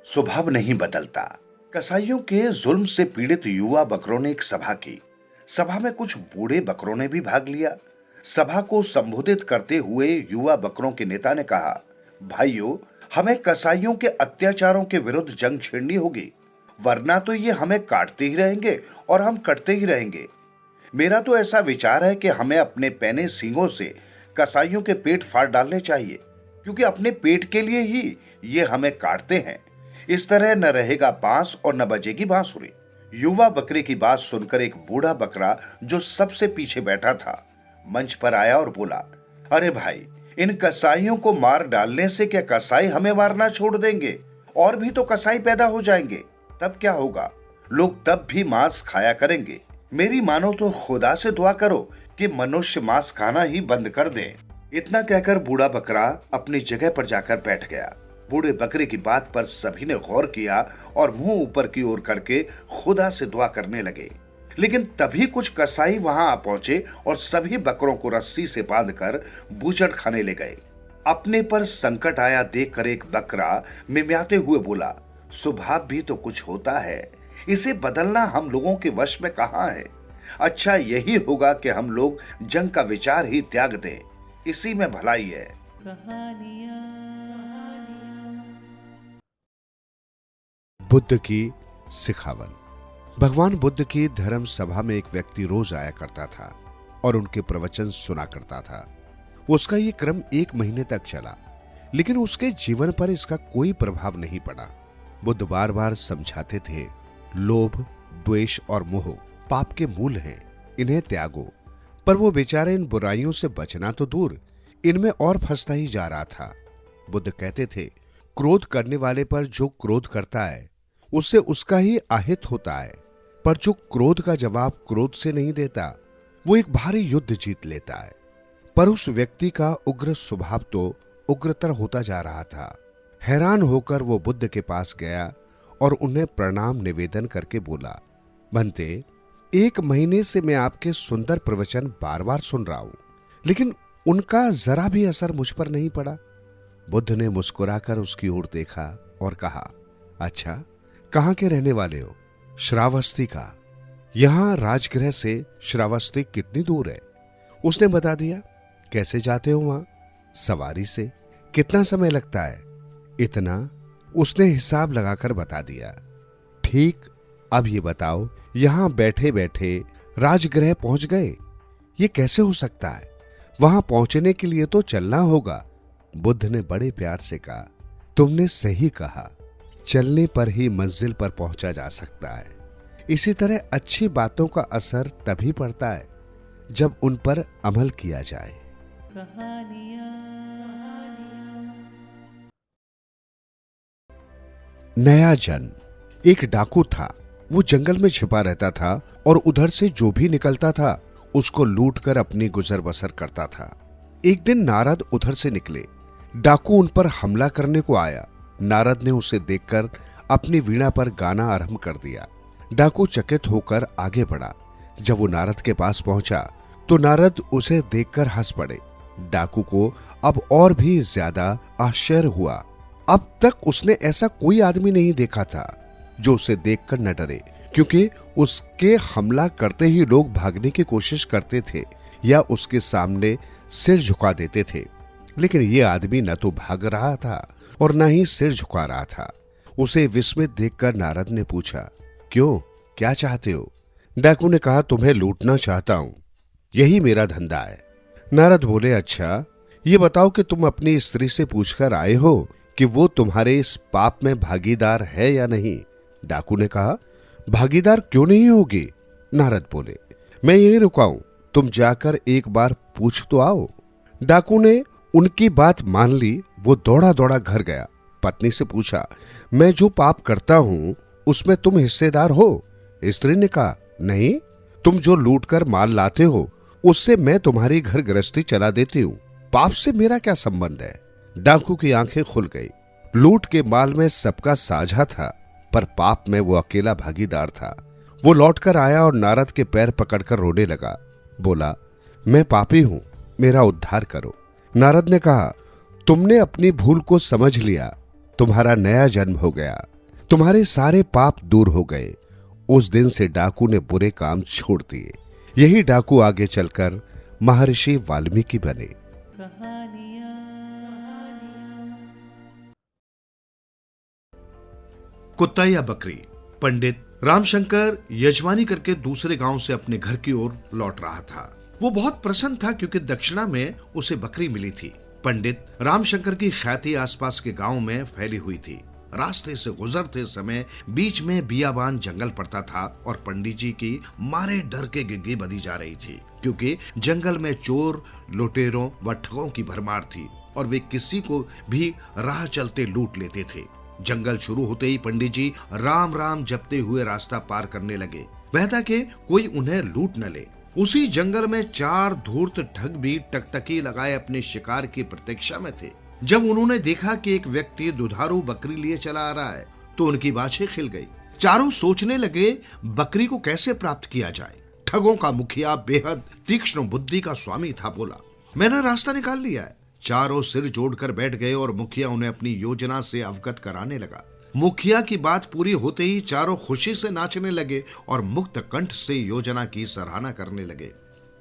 स्वभाव नहीं बदलता। कसाईयों के जुल्म से पीड़ित युवा बकरों ने एक सभा की। सभा में कुछ बूढ़े बकरों ने भी भाग लिया। सभा को संबोधित करते हुए युवा बकरों के नेता ने कहा, भाइयों, हमें कसाईयों के अत्याचारों के विरुद्ध जंग छेड़नी होगी, वरना तो ये हमें काटते ही रहेंगे और हम कटते ही रहेंगे। मेरा तो ऐसा विचार है कि हमें अपने पैने सींगों से कसाईयों के पेट फाड़ डालने चाहिए, क्योंकि अपने पेट के लिए ही ये हमें काटते हैं। इस तरह न रहेगा बांस और न बजेगी बांसुरी। युवा बकरे की बात सुनकर एक बूढ़ा बकरा जो सबसे पीछे बैठा था मंच पर आया और बोला, अरे भाई, इन कसाईयों को मार डालने से क्या कसाई हमें मारना छोड़ देंगे? और भी तो कसाई पैदा हो जाएंगे, तब क्या होगा? लोग तब भी मांस खाया करेंगे। मेरी मानो तो खुदा से दुआ करो कि मनुष्य मांस खाना ही बंद कर दें। इतना कहकर बूढ़ा बकरा अपनी जगह पर जाकर बैठ गया। बूढ़े बकरे की बात पर सभी ने गौर किया और मुंह ऊपर की ओर करके खुदा से दुआ करने लगे। लेकिन तभी कुछ कसाई वहां आ पहुंचे और सभी बकरों को रस्सी से बांधकर बूचड़ खाने ले गए। अपने पर संकट आया देखकर एक बकरा मिमियाते हुए बोला, स्वभाव भी तो कुछ होता है, इसे बदलना हम लोगों के वश में कहां है। अच्छा यही होगा कि हम लोग जंग का विचार ही त्याग दें, इसी में भलाई है। बुद्ध की सिखावन। भगवान बुद्ध की धर्म सभा में एक व्यक्ति रोज आया करता था और उनके प्रवचन सुना करता था। उसका ये क्रम 1 महीने तक चला, लेकिन उसके जीवन पर इसका कोई प्रभाव नहीं पड़ा। बुद्ध बार बार समझाते थे, लोभ, द्वेष और मोह पाप के मूल हैं, इन्हें त्यागो। पर वो बेचारा इन बुराइयों से बचना तो दूर, इनमें और फंसता ही जा रहा था। बुद्ध कहते थे, क्रोध करने वाले पर जो क्रोध करता है उससे उसका ही आहित होता है, पर जो क्रोध का जवाब क्रोध से नहीं देता वो एक भारी युद्ध जीत लेता है। पर उस व्यक्ति का उग्र स्वभाव तो उग्रतर होता जा रहा था। हैरान होकर वो बुद्ध के पास गया और उन्हें प्रणाम निवेदन करके बोला, बनते 1 महीने से मैं आपके सुंदर प्रवचन बार बार सुन रहा हूं, लेकिन उनका जरा भी असर मुझ पर नहीं पड़ा। बुद्ध ने मुस्कुराकर उसकी ओर देखा और कहा, अच्छा कहां के रहने वाले हो? श्रावस्ती का। यहां राजगृह से श्रावस्ती कितनी दूर है? उसने बता दिया। कैसे जाते हो वहां? सवारी से। कितना समय लगता है? इतना। उसने हिसाब लगाकर बता दिया। ठीक, अब ये बताओ, यहां बैठे बैठे राजगृह पहुंच गए? ये कैसे हो सकता है? वहां पहुंचने के लिए तो चलना होगा। बुद्ध ने बड़े प्यार से कहा, तुमने सही कहा, चलने पर ही मंजिल पर पहुंचा जा सकता है। इसी तरह अच्छी बातों का असर तभी पड़ता है जब उन पर अमल किया जाए। नया जन्म। एक डाकू था। वो जंगल में छिपा रहता था और उधर से जो भी निकलता था उसको लूटकर अपनी गुजर बसर करता था। एक दिन नारद उधर से निकले। डाकू उन पर हमला करने को आया। नारद ने उसे देखकर अपनी वीणा पर गाना आरंभ कर दिया। डाकू चकित होकर आगे बढ़ा। जब वो नारद के पास पहुंचा तो नारद उसे देखकर हंस पड़े। डाकू को अब और भी ज्यादा आश्चर्य हुआ। अब तक उसने ऐसा कोई आदमी नहीं देखा था जो उसे देखकर न डरे, क्योंकि उसके हमला करते ही लोग भागने की कोशिश करते थे या उसके सामने सिर झुका देते थे, लेकिन ये आदमी न तो भाग रहा था और न ही सिर झुका रहा था। उसे विस्मित देखकर नारद ने पूछा, क्यों, क्या चाहते हो? डाकू ने कहा, तुम्हें लूटना चाहता हूं, यही मेरा धंधा है। नारद बोले, अच्छा ये बताओ कि तुम अपनी स्त्री से पूछकर आए हो कि वो तुम्हारे इस पाप में भागीदार है या नहीं? डाकू ने कहा, भागीदार क्यों नहीं होगी? नारद बोले, मैं यही रुका हूं, तुम जाकर एक बार पूछ तो आओ। डाकू ने उनकी बात मान ली। वो दौड़ा दौड़ा घर गया। पत्नी से पूछा, मैं जो पाप करता हूं उसमें तुम हिस्सेदार हो? स्त्री ने कहा, नहीं, तुम जो लूटकर माल लाते हो उससे मैं तुम्हारी घर गृहस्थी चला देती हूं, पाप से मेरा क्या संबंध है? डाकू की आंखें खुल गई। लूट के माल में सबका साझा था, पर पाप में वो अकेला भागीदार था। वो लौटकर आया और नारद के पैर पकड़कर रोने लगा। बोला, मैं पापी हूं, मेरा उद्धार करो। नारद ने कहा, तुमने अपनी भूल को समझ लिया, तुम्हारा नया जन्म हो गया, तुम्हारे सारे पाप दूर हो गए। उस दिन से डाकू ने बुरे काम छोड़ दिए। यही डाकू आगे चलकर महर्षि वाल्मीकि बने। कुत्ता या बकरी। पंडित रामशंकर यजमानी करके दूसरे गांव से अपने घर की ओर लौट रहा था। वो बहुत प्रसन्न था क्योंकि दक्षिणा में उसे बकरी मिली थी। पंडित रामशंकर की ख्याति आसपास के गांव में फैली हुई थी। रास्ते से गुजरते समय बीच में बियाबान जंगल पड़ता था और पंडित जी की मारे डर के गिग्गी बंधी जा रही थी, क्योंकि जंगल में चोर, लुटेरों व ठगों की भरमार थी और वे किसी को भी राह चलते लूट लेते थे। जंगल शुरू होते ही पंडित जी राम राम जपते हुए रास्ता पार करने लगे। वह था कि कोई उन्हें लूट न ले। उसी जंगल में 4 धूर्त ठग भी टकटकी लगाए अपने शिकार की प्रतीक्षा में थे। जब उन्होंने देखा कि एक व्यक्ति दुधारू बकरी लिए चला आ रहा है तो उनकी बाछें खिल गई। चारों सोचने लगे बकरी को कैसे प्राप्त किया जाए। ठगों का मुखिया बेहद तीक्ष्ण बुद्धि का स्वामी था। बोला, मैंने रास्ता निकाल लिया है। चारों सिर जोड़कर बैठ गए और मुखिया उन्हें अपनी योजना से अवगत कराने लगा। मुखिया की बात पूरी होते ही चारों खुशी से नाचने लगे और मुक्त कंठ से योजना की सराहना करने लगे।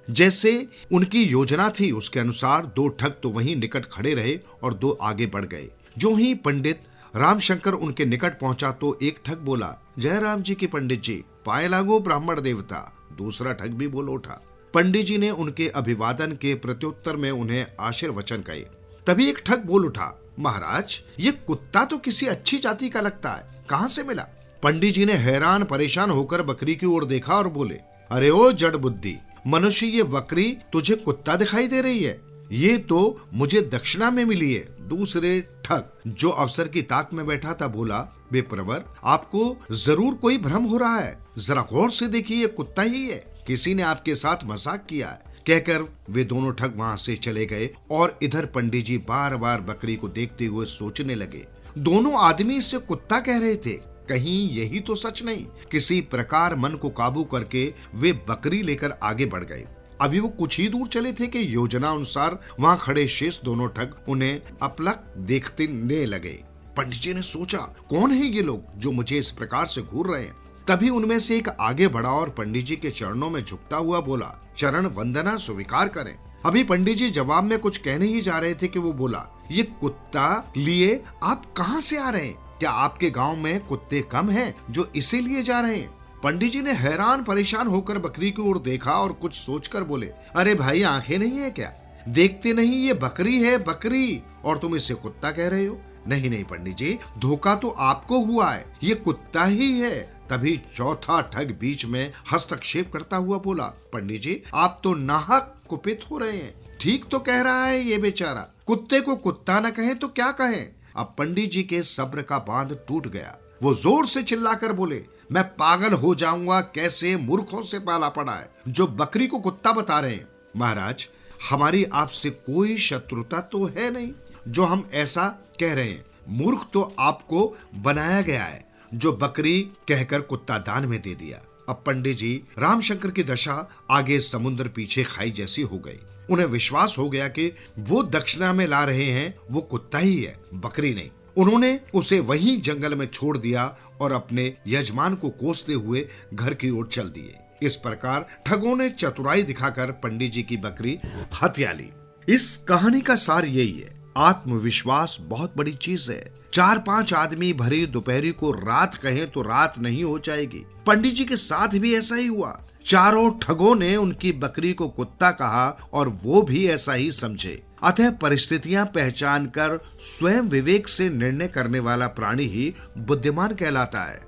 जैसे उनकी योजना थी उसके अनुसार दो ठग तो वहीं निकट खड़े रहे और दो आगे बढ़ गए। जो ही पंडित रामशंकर उनके निकट पहुंचा तो एक ठग बोला, जय राम जी की पंडित जी, पाए लागो ब्राह्मण देवता। दूसरा ठग भी बोल उठा। पंडित जी ने उनके अभिवादन के प्रत्युत्तर में उन्हें आशीर्वचन कहे। तभी एक ठग बोल उठा, महाराज ये कुत्ता तो किसी अच्छी जाति का लगता है, कहां से मिला? पंडित जी ने हैरान परेशान होकर बकरी की ओर देखा और बोले, अरे ओ जड़ बुद्धि मनुष्य, ये बकरी तुझे कुत्ता दिखाई दे रही है? ये तो मुझे दक्षिणा में मिली है। दूसरे ठग जो अफसर की ताक में बैठा था बोला, बेप्रवर आपको जरूर कोई भ्रम हो रहा है, जरा गौर से देखिए ये कुत्ता ही है, किसी ने आपके साथ मजाक किया है। कहकर वे दोनों ठग वहां से चले गए और इधर पंडित जी बार बार बकरी को देखते हुए सोचने लगे। दोनों आदमी इसे कुत्ता कह रहे थे, कहीं यही तो सच नहीं? किसी प्रकार मन को काबू करके वे बकरी लेकर आगे बढ़ गए। अभी वो कुछ ही दूर चले थे कि योजना अनुसार वहां खड़े शेष दोनों ठग उन्हें अपलक देखते लगे। पंडित जी ने सोचा, कौन है ये लोग जो मुझे इस प्रकार से घूर रहे हैं? तभी उनमें से एक आगे बढ़ा और पंडित जी के चरणों में झुकता हुआ बोला, चरण वंदना स्वीकार करें। अभी पंडित जी जवाब में कुछ कहने ही जा रहे थे कि वो बोला, ये कुत्ता लिए आप कहां से आ रहे हैं? क्या आपके गांव में कुत्ते कम हैं जो इसीलिए जा रहे हैं? पंडित जी ने हैरान परेशान होकर बकरी की ओर देखा और कुछ सोचकर बोले, अरे भाई आंखें नहीं है क्या? देखते नहीं ये बकरी है, बकरी, और तुम इसे कुत्ता कह रहे हो? नहीं नहीं पंडित जी, धोखा तो आपको हुआ है, ये कुत्ता ही है। तभी चौथा ठग बीच में हस्तक्षेप करता हुआ बोला, पंडित जी आप तो नाहक कुपित हो रहे हैं। ठीक तो कह रहा है ये बेचारा, कुत्ते को कुत्ता न कहें तो क्या कहें? अब पंडित जी के सब्र का बांध टूट गया। वो जोर से चिल्लाकर बोले, मैं पागल हो जाऊंगा, कैसे मूर्खों से पाला पड़ा है जो बकरी को कुत्ता बता रहे हैं। महाराज हमारी आपसे कोई शत्रुता तो है नहीं जो हम ऐसा कह रहे हैं। मूर्ख तो आपको बनाया गया है जो बकरी कहकर कुत्ता दान में दे दिया। अब पंडित जी रामशंकर की दशा आगे समुद्र पीछे खाई जैसी हो गई। उन्हें विश्वास हो गया कि वो दक्षिणा में ला रहे हैं वो कुत्ता ही है, बकरी नहीं। उन्होंने उसे वहीं जंगल में छोड़ दिया और अपने यजमान को कोसते हुए घर की ओर चल दिए। इस प्रकार ठगों ने चतुराई दिखाकर पंडित जी की बकरी हत्या ली। इस कहानी का सार यही है, आत्मविश्वास बहुत बड़ी चीज है। 4-5 आदमी भरी दोपहरी को रात कहें तो रात नहीं हो जाएगी। पंडित जी के साथ भी ऐसा ही हुआ। चारों ठगों ने उनकी बकरी को कुत्ता कहा और वो भी ऐसा ही समझे। अतः परिस्थितियां पहचान कर स्वयं विवेक से निर्णय करने वाला प्राणी ही बुद्धिमान कहलाता है।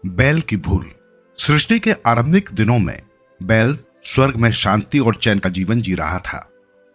बैल की भूल। सृष्टि के आरंभिक दिनों में बैल स्वर्ग में शांति और चैन का जीवन जी रहा था।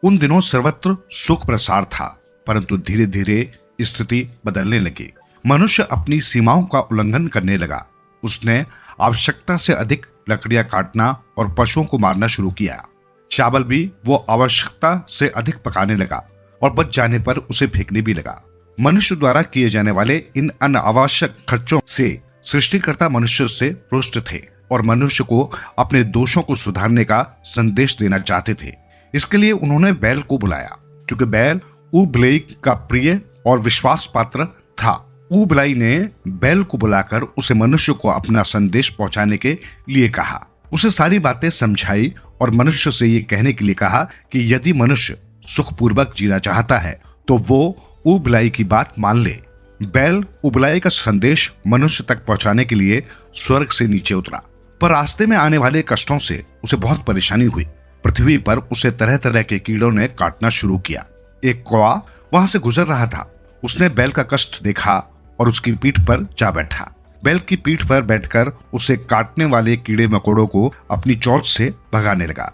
उन दिनों सर्वत्र सुख प्रसार था, परंतु धीरे धीरे स्थिति बदलने लगी। मनुष्य अपनी सीमाओं का उल्लंघन करने लगा। उसने आवश्यकता से अधिक लकड़ियां काटना और पशुओं को मारना शुरू किया। चावल भी वो आवश्यकता से अधिक पकाने लगा और बच जाने पर उसे फेंकने भी लगा। मनुष्य द्वारा किए जाने वाले इन अनावश्यक खर्चों से सृष्टिकर्ता मनुष्य से रुष्ट थे और मनुष्य को अपने दोषों को सुधारने का संदेश देना चाहते थे। इसके लिए उन्होंने बैल को बुलाया, क्योंकि बैल ऊबलई का प्रिय और विश्वास पात्र था। ऊबलई ने बैल को बुलाकर उसे मनुष्य को अपना संदेश पहुंचाने के लिए कहा। उसे सारी बातें समझाई और मनुष्य से ये कहने के लिए कहा कि यदि मनुष्य सुखपूर्वक जीना चाहता है तो वो ऊबलई की बात मान ले। बैल ऊबलई का संदेश मनुष्य तक पहुंचाने के लिए स्वर्ग से नीचे उतरा, पर रास्ते में आने वाले कष्टों से उसे बहुत परेशानी हुई। पृथ्वी पर उसे तरह तरह के कीड़ों ने काटना शुरू किया। एक कौवा वहां से गुजर रहा था। उसने बैल का कष्ट देखा और उसकी पीठ पर जा बैठा। बैल की पीठ पर बैठकर उसे काटने वाले कीड़े मकोड़ों को अपनी चोंच से भगाने लगा।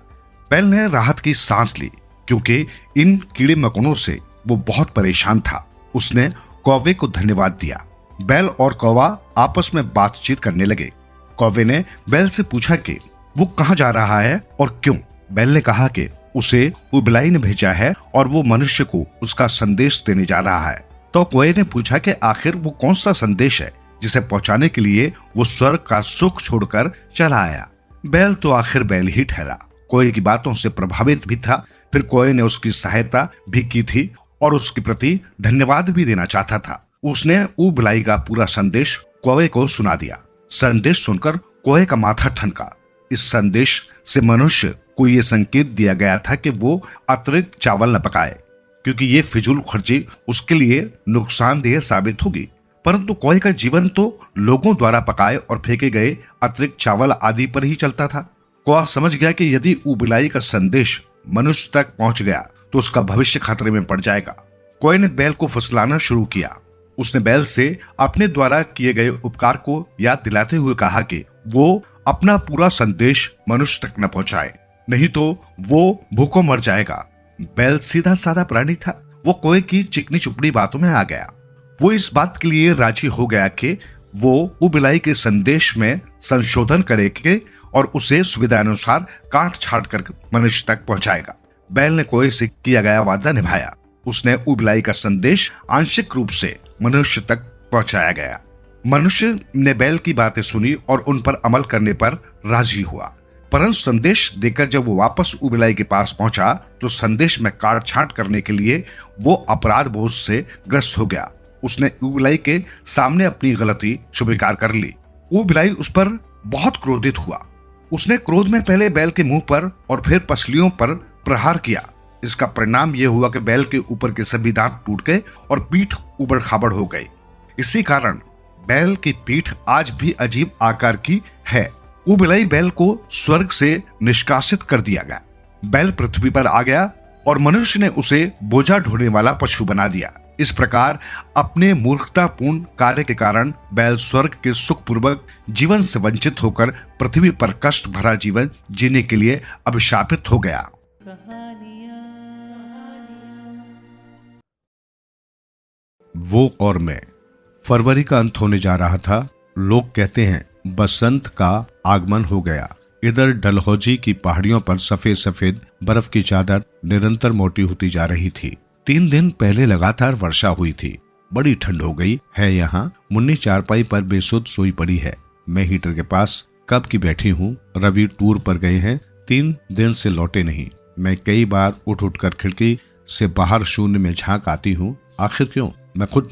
बैल ने राहत की सांस ली, क्योंकि इन कीड़े मकोड़ों से वो बहुत परेशान था। उसने कौवे को धन्यवाद दिया। बैल और कौवा आपस में बातचीत करने लगे। कौवे ने बैल से पूछा कि वो कहाँ जा रहा है और क्यों। बैल ने कहा कि उसे ऊबलई ने भेजा है और वो मनुष्य को उसका संदेश देने जा रहा है। तो कोए ने पूछा कि आखिर वो कौन सा संदेश है जिसे पहुंचाने के लिए वो स्वर्ग का सुख छोड़कर चला आया। बैल तो आखिर बैल ही ठहरा। कोए की बातों से प्रभावित भी था। फिर कोए ने उसकी सहायता भी की थी और उसके प्रति धन्यवाद भी देना चाहता था। उसने ऊबलाई का पूरा संदेश कोए को सुना दिया। संदेश सुनकर कोए का माथा ठनका। इस संदेश से मनुष्य को यह संकेत दिया गया था कि वो अतिरिक्त चावल न पकाए, क्योंकि ये फिजूल खर्ची उसके लिए नुकसानदेह साबित होगी। परंतु कोए का जीवन तो लोगों द्वारा पकाए और फेंके गए अतिरिक्त चावल आदि पर ही चलता था। कोआ समझ गया कि यदि ऊबलाई का संदेश मनुष्य तक पहुंच गया तो उसका भविष्य खतरे में पड़ जाएगा। कोए ने बैल को फुसलाना शुरू किया। उसने बैल से अपने द्वारा किए गए उपकार को याद दिलाते हुए कहा कि वो अपना पूरा संदेश मनुष्य तक न पहुंचाए, नहीं तो वो भूखों मर जाएगा। बैल सीधा साधा प्राणी था। वो कोए की चिकनी चुपड़ी बातों में आ गया। वो इस बात के लिए राजी हो गया कि वो ऊबलाई के संदेश में संशोधन करेंगे और उसे सुविधा अनुसार काट छाट कर मनुष्य तक पहुंचाएगा। बैल ने कोए से किया गया वादा निभाया। उसने ऊबलाई का संदेश आंशिक रूप से मनुष्य तक पहुंचाया गया। मनुष्य ने बैल की बातें सुनी और उन पर अमल करने पर राजी हुआ। परंतु संदेश देकर जब वो वापस ऊबलाई के पास पहुंचा तो संदेश में काट छाट करने के लिए वो अपराध बोझ से ग्रस्त हो गया। उसने ऊबलाई के सामने अपनी गलती स्वीकार कर ली। ऊबलाई उस पर बहुत क्रोधित हुआ। उसने क्रोध में पहले बैल के मुंह पर और फिर पसलियों पर प्रहार किया। इसका परिणाम यह हुआ कि बैल के ऊपर के सभी दांत टूट गए और पीठ उबड़ खाबड़ हो गई। इसी कारण बैल की पीठ आज भी अजीब आकार की है। ऊबलाई बैल को स्वर्ग से निष्कासित कर दिया गया। बैल पृथ्वी पर आ गया और मनुष्य ने उसे बोझा ढोने वाला पशु बना दिया। इस प्रकार अपने मूर्खतापूर्ण कार्य के कारण बैल स्वर्ग के सुखपूर्वक जीवन से वंचित होकर पृथ्वी पर कष्ट भरा जीवन जीने के लिए अभिशापित हो गया। वो और मैं। फरवरी का अंत होने जा रहा था। लोग कहते हैं बसंत का आगमन हो गया। इधर डलहौजी की पहाड़ियों पर सफेद सफेद बर्फ की चादर निरंतर मोटी होती जा रही थी। 3 दिन पहले लगातार वर्षा हुई थी। बड़ी ठंड हो गई है यहाँ। मुन्नी चारपाई पर बेसुध सोई पड़ी है। मैं हीटर के पास कब की बैठी हूँ। रवि टूर पर गए हैं, 3 दिन से लौटे नहीं। मैं कई बार उठ उठकर खिड़की से बाहर शून्य में झांक आती हूँ। आखिर क्यों, मैं खुद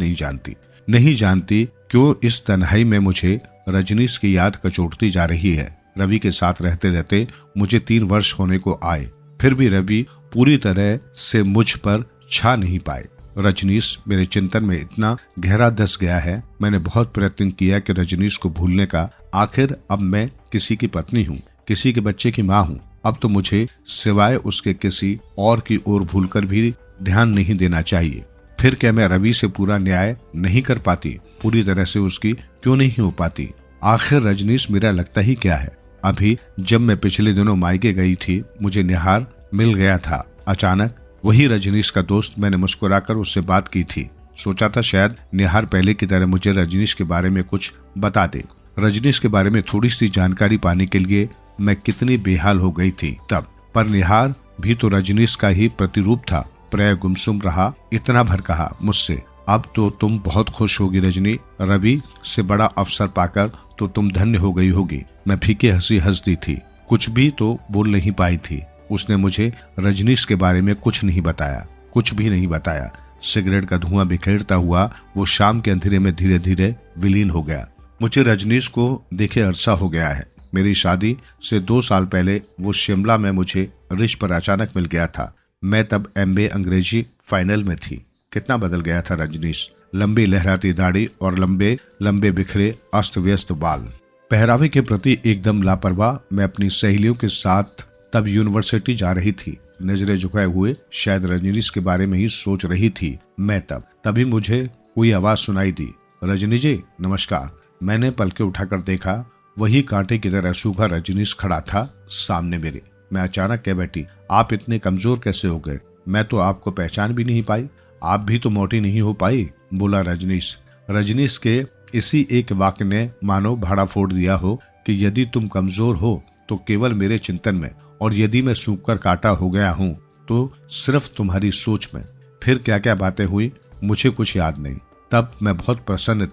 नहीं जानती क्यों इस तन्हाई में मुझे रजनीश की याद कचोटती जा रही है। रवि के साथ रहते रहते मुझे 3 वर्ष होने को आए, फिर भी रवि पूरी तरह से मुझ पर छा नहीं पाए। रजनीश मेरे चिंतन में इतना गहरा धस गया है। मैंने बहुत प्रयत्न किया कि रजनीश को भूलने का। आखिर अब मैं किसी की पत्नी हूँ, किसी के बच्चे की माँ हूँ। अब तो मुझे सिवाय उसके किसी और की ओर भूलकर भी ध्यान नहीं देना चाहिए। फिर क्या मैं रवि से पूरा न्याय नहीं कर पाती? पूरी तरह से उसकी क्यों नहीं हो पाती? आखिर रजनीश मेरा लगता ही क्या है? अभी जब मैं पिछले दिनों मायके गई थी, मुझे निहार मिल गया था। अचानक वही रजनीश का दोस्त। मैंने मुस्कुराकर उससे बात की थी। सोचा था शायद निहार पहले की तरह मुझे रजनीश के बारे में कुछ बता दे। रजनीश के बारे में थोड़ी सी जानकारी पाने के लिए मैं कितनी बेहाल हो गई थी तब। पर निहार भी तो रजनीश का ही प्रतिरूप था। प्राय गुमसुम रहा, इतना भर कहा मुझसे, अब तो तुम बहुत खुश होगी रजनी। रवि से बड़ा अवसर पाकर तो तुम धन्य हो गई होगी। मैं फीके हंसी हंस दी थी, कुछ भी तो बोल नहीं पाई थी। उसने मुझे रजनीश के बारे में कुछ भी नहीं बताया। सिगरेट का धुआं बिखेरता हुआ वो शाम के अंधेरे में धीरे धीरे विलीन हो गया। मुझे रजनीश को देखे अरसा हो गया है। मेरी शादी से 2 साल पहले वो शिमला में मुझे रिश पर अचानक मिल गया था। मैं तब MA अंग्रेजी फाइनल में थी। कितना बदल गया था रजनीश। लंबी लहराती दाढ़ी और लंबे लंबे बिखरे अस्त व्यस्त बाल। पहरावे के प्रति एकदम लापरवाह। मैं अपनी सहेलियों के साथ तब यूनिवर्सिटी जा रही थी। नजरें झुकाए हुए शायद रजनीश के बारे में ही सोच रही थी मैं तभी मुझे कोई आवाज सुनाई दी, रजनी जी नमस्कार। मैंने पलके उठाकर देखा, वही कांटे की तरह सूखा रजनीश खड़ा था सामने मेरे। मैं अचानक कह बैठी, आप इतने कमजोर कैसे हो गए? मैं तो आपको पहचान भी नहीं पाई। आप भी तो मोटी नहीं हो पाई, बोला रजनीश। रजनीश के इसी एक वाक्य ने मानो भाड़ा फोड़ दिया हो कि यदि तुम कमजोर हो तो केवल मेरे चिंतन में, और यदि मैं सूख कर काटा हो गया हूँ तो सिर्फ तुम्हारी सोच में। फिर क्या क्या बातें हुई मुझे कुछ याद नहीं। तब मैं बहुत प्रसन्न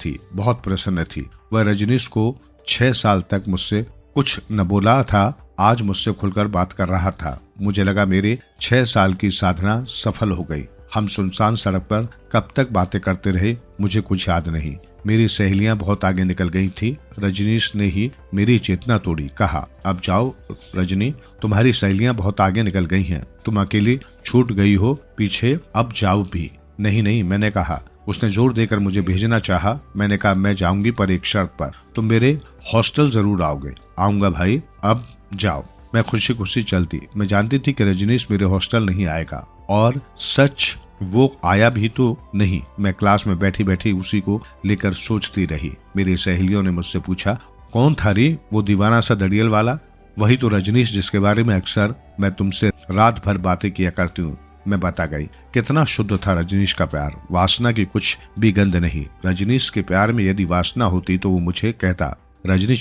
थी। वह रजनीश को 6 साल तक मुझसे कुछ न बोला था, आज मुझसे खुलकर बात कर रहा था। मुझे लगा मेरे 6 साल की साधना सफल हो गई। हम सुनसान सड़क पर कब तक बातें करते रहे मुझे कुछ याद नहीं। मेरी सहेलियां बहुत आगे निकल गई थी। रजनीश ने ही मेरी चेतना तोड़ी। कहा, अब जाओ रजनी, तुम्हारी सहेलियां बहुत आगे निकल गई हैं, तुम अकेली छूट गई हो पीछे, अब जाओ भी। नहीं, मैंने कहा। उसने जोर देकर मुझे भेजना चाहा। मैंने कहा, मैं जाऊंगी पर एक शर्त पर, तुम मेरे हॉस्टल जरूर आओगे। आऊंगा भाई, अब जाओ। मैं खुशी खुशी चलती। मैं जानती थी कि रजनीश मेरे हॉस्टल नहीं आएगा, और सच वो आया भी तो नहीं। मैं क्लास में बैठी बैठी उसी को लेकर सोचती रही। मेरी सहेलियों ने मुझसे पूछा, कौन था रे वो दीवाना सा दड़ियल वाला? वही तो रजनीश जिसके बारे में अक्सर मैं तुमसे रात भर बातें किया करती हूँ। मैं बता गई। कितना शुद्ध था रजनीश का प्यार, वासना की कुछ भी गंध नहीं। रजनीश के प्यार में यदि वासना होती तो वो मुझे कहता, रजनी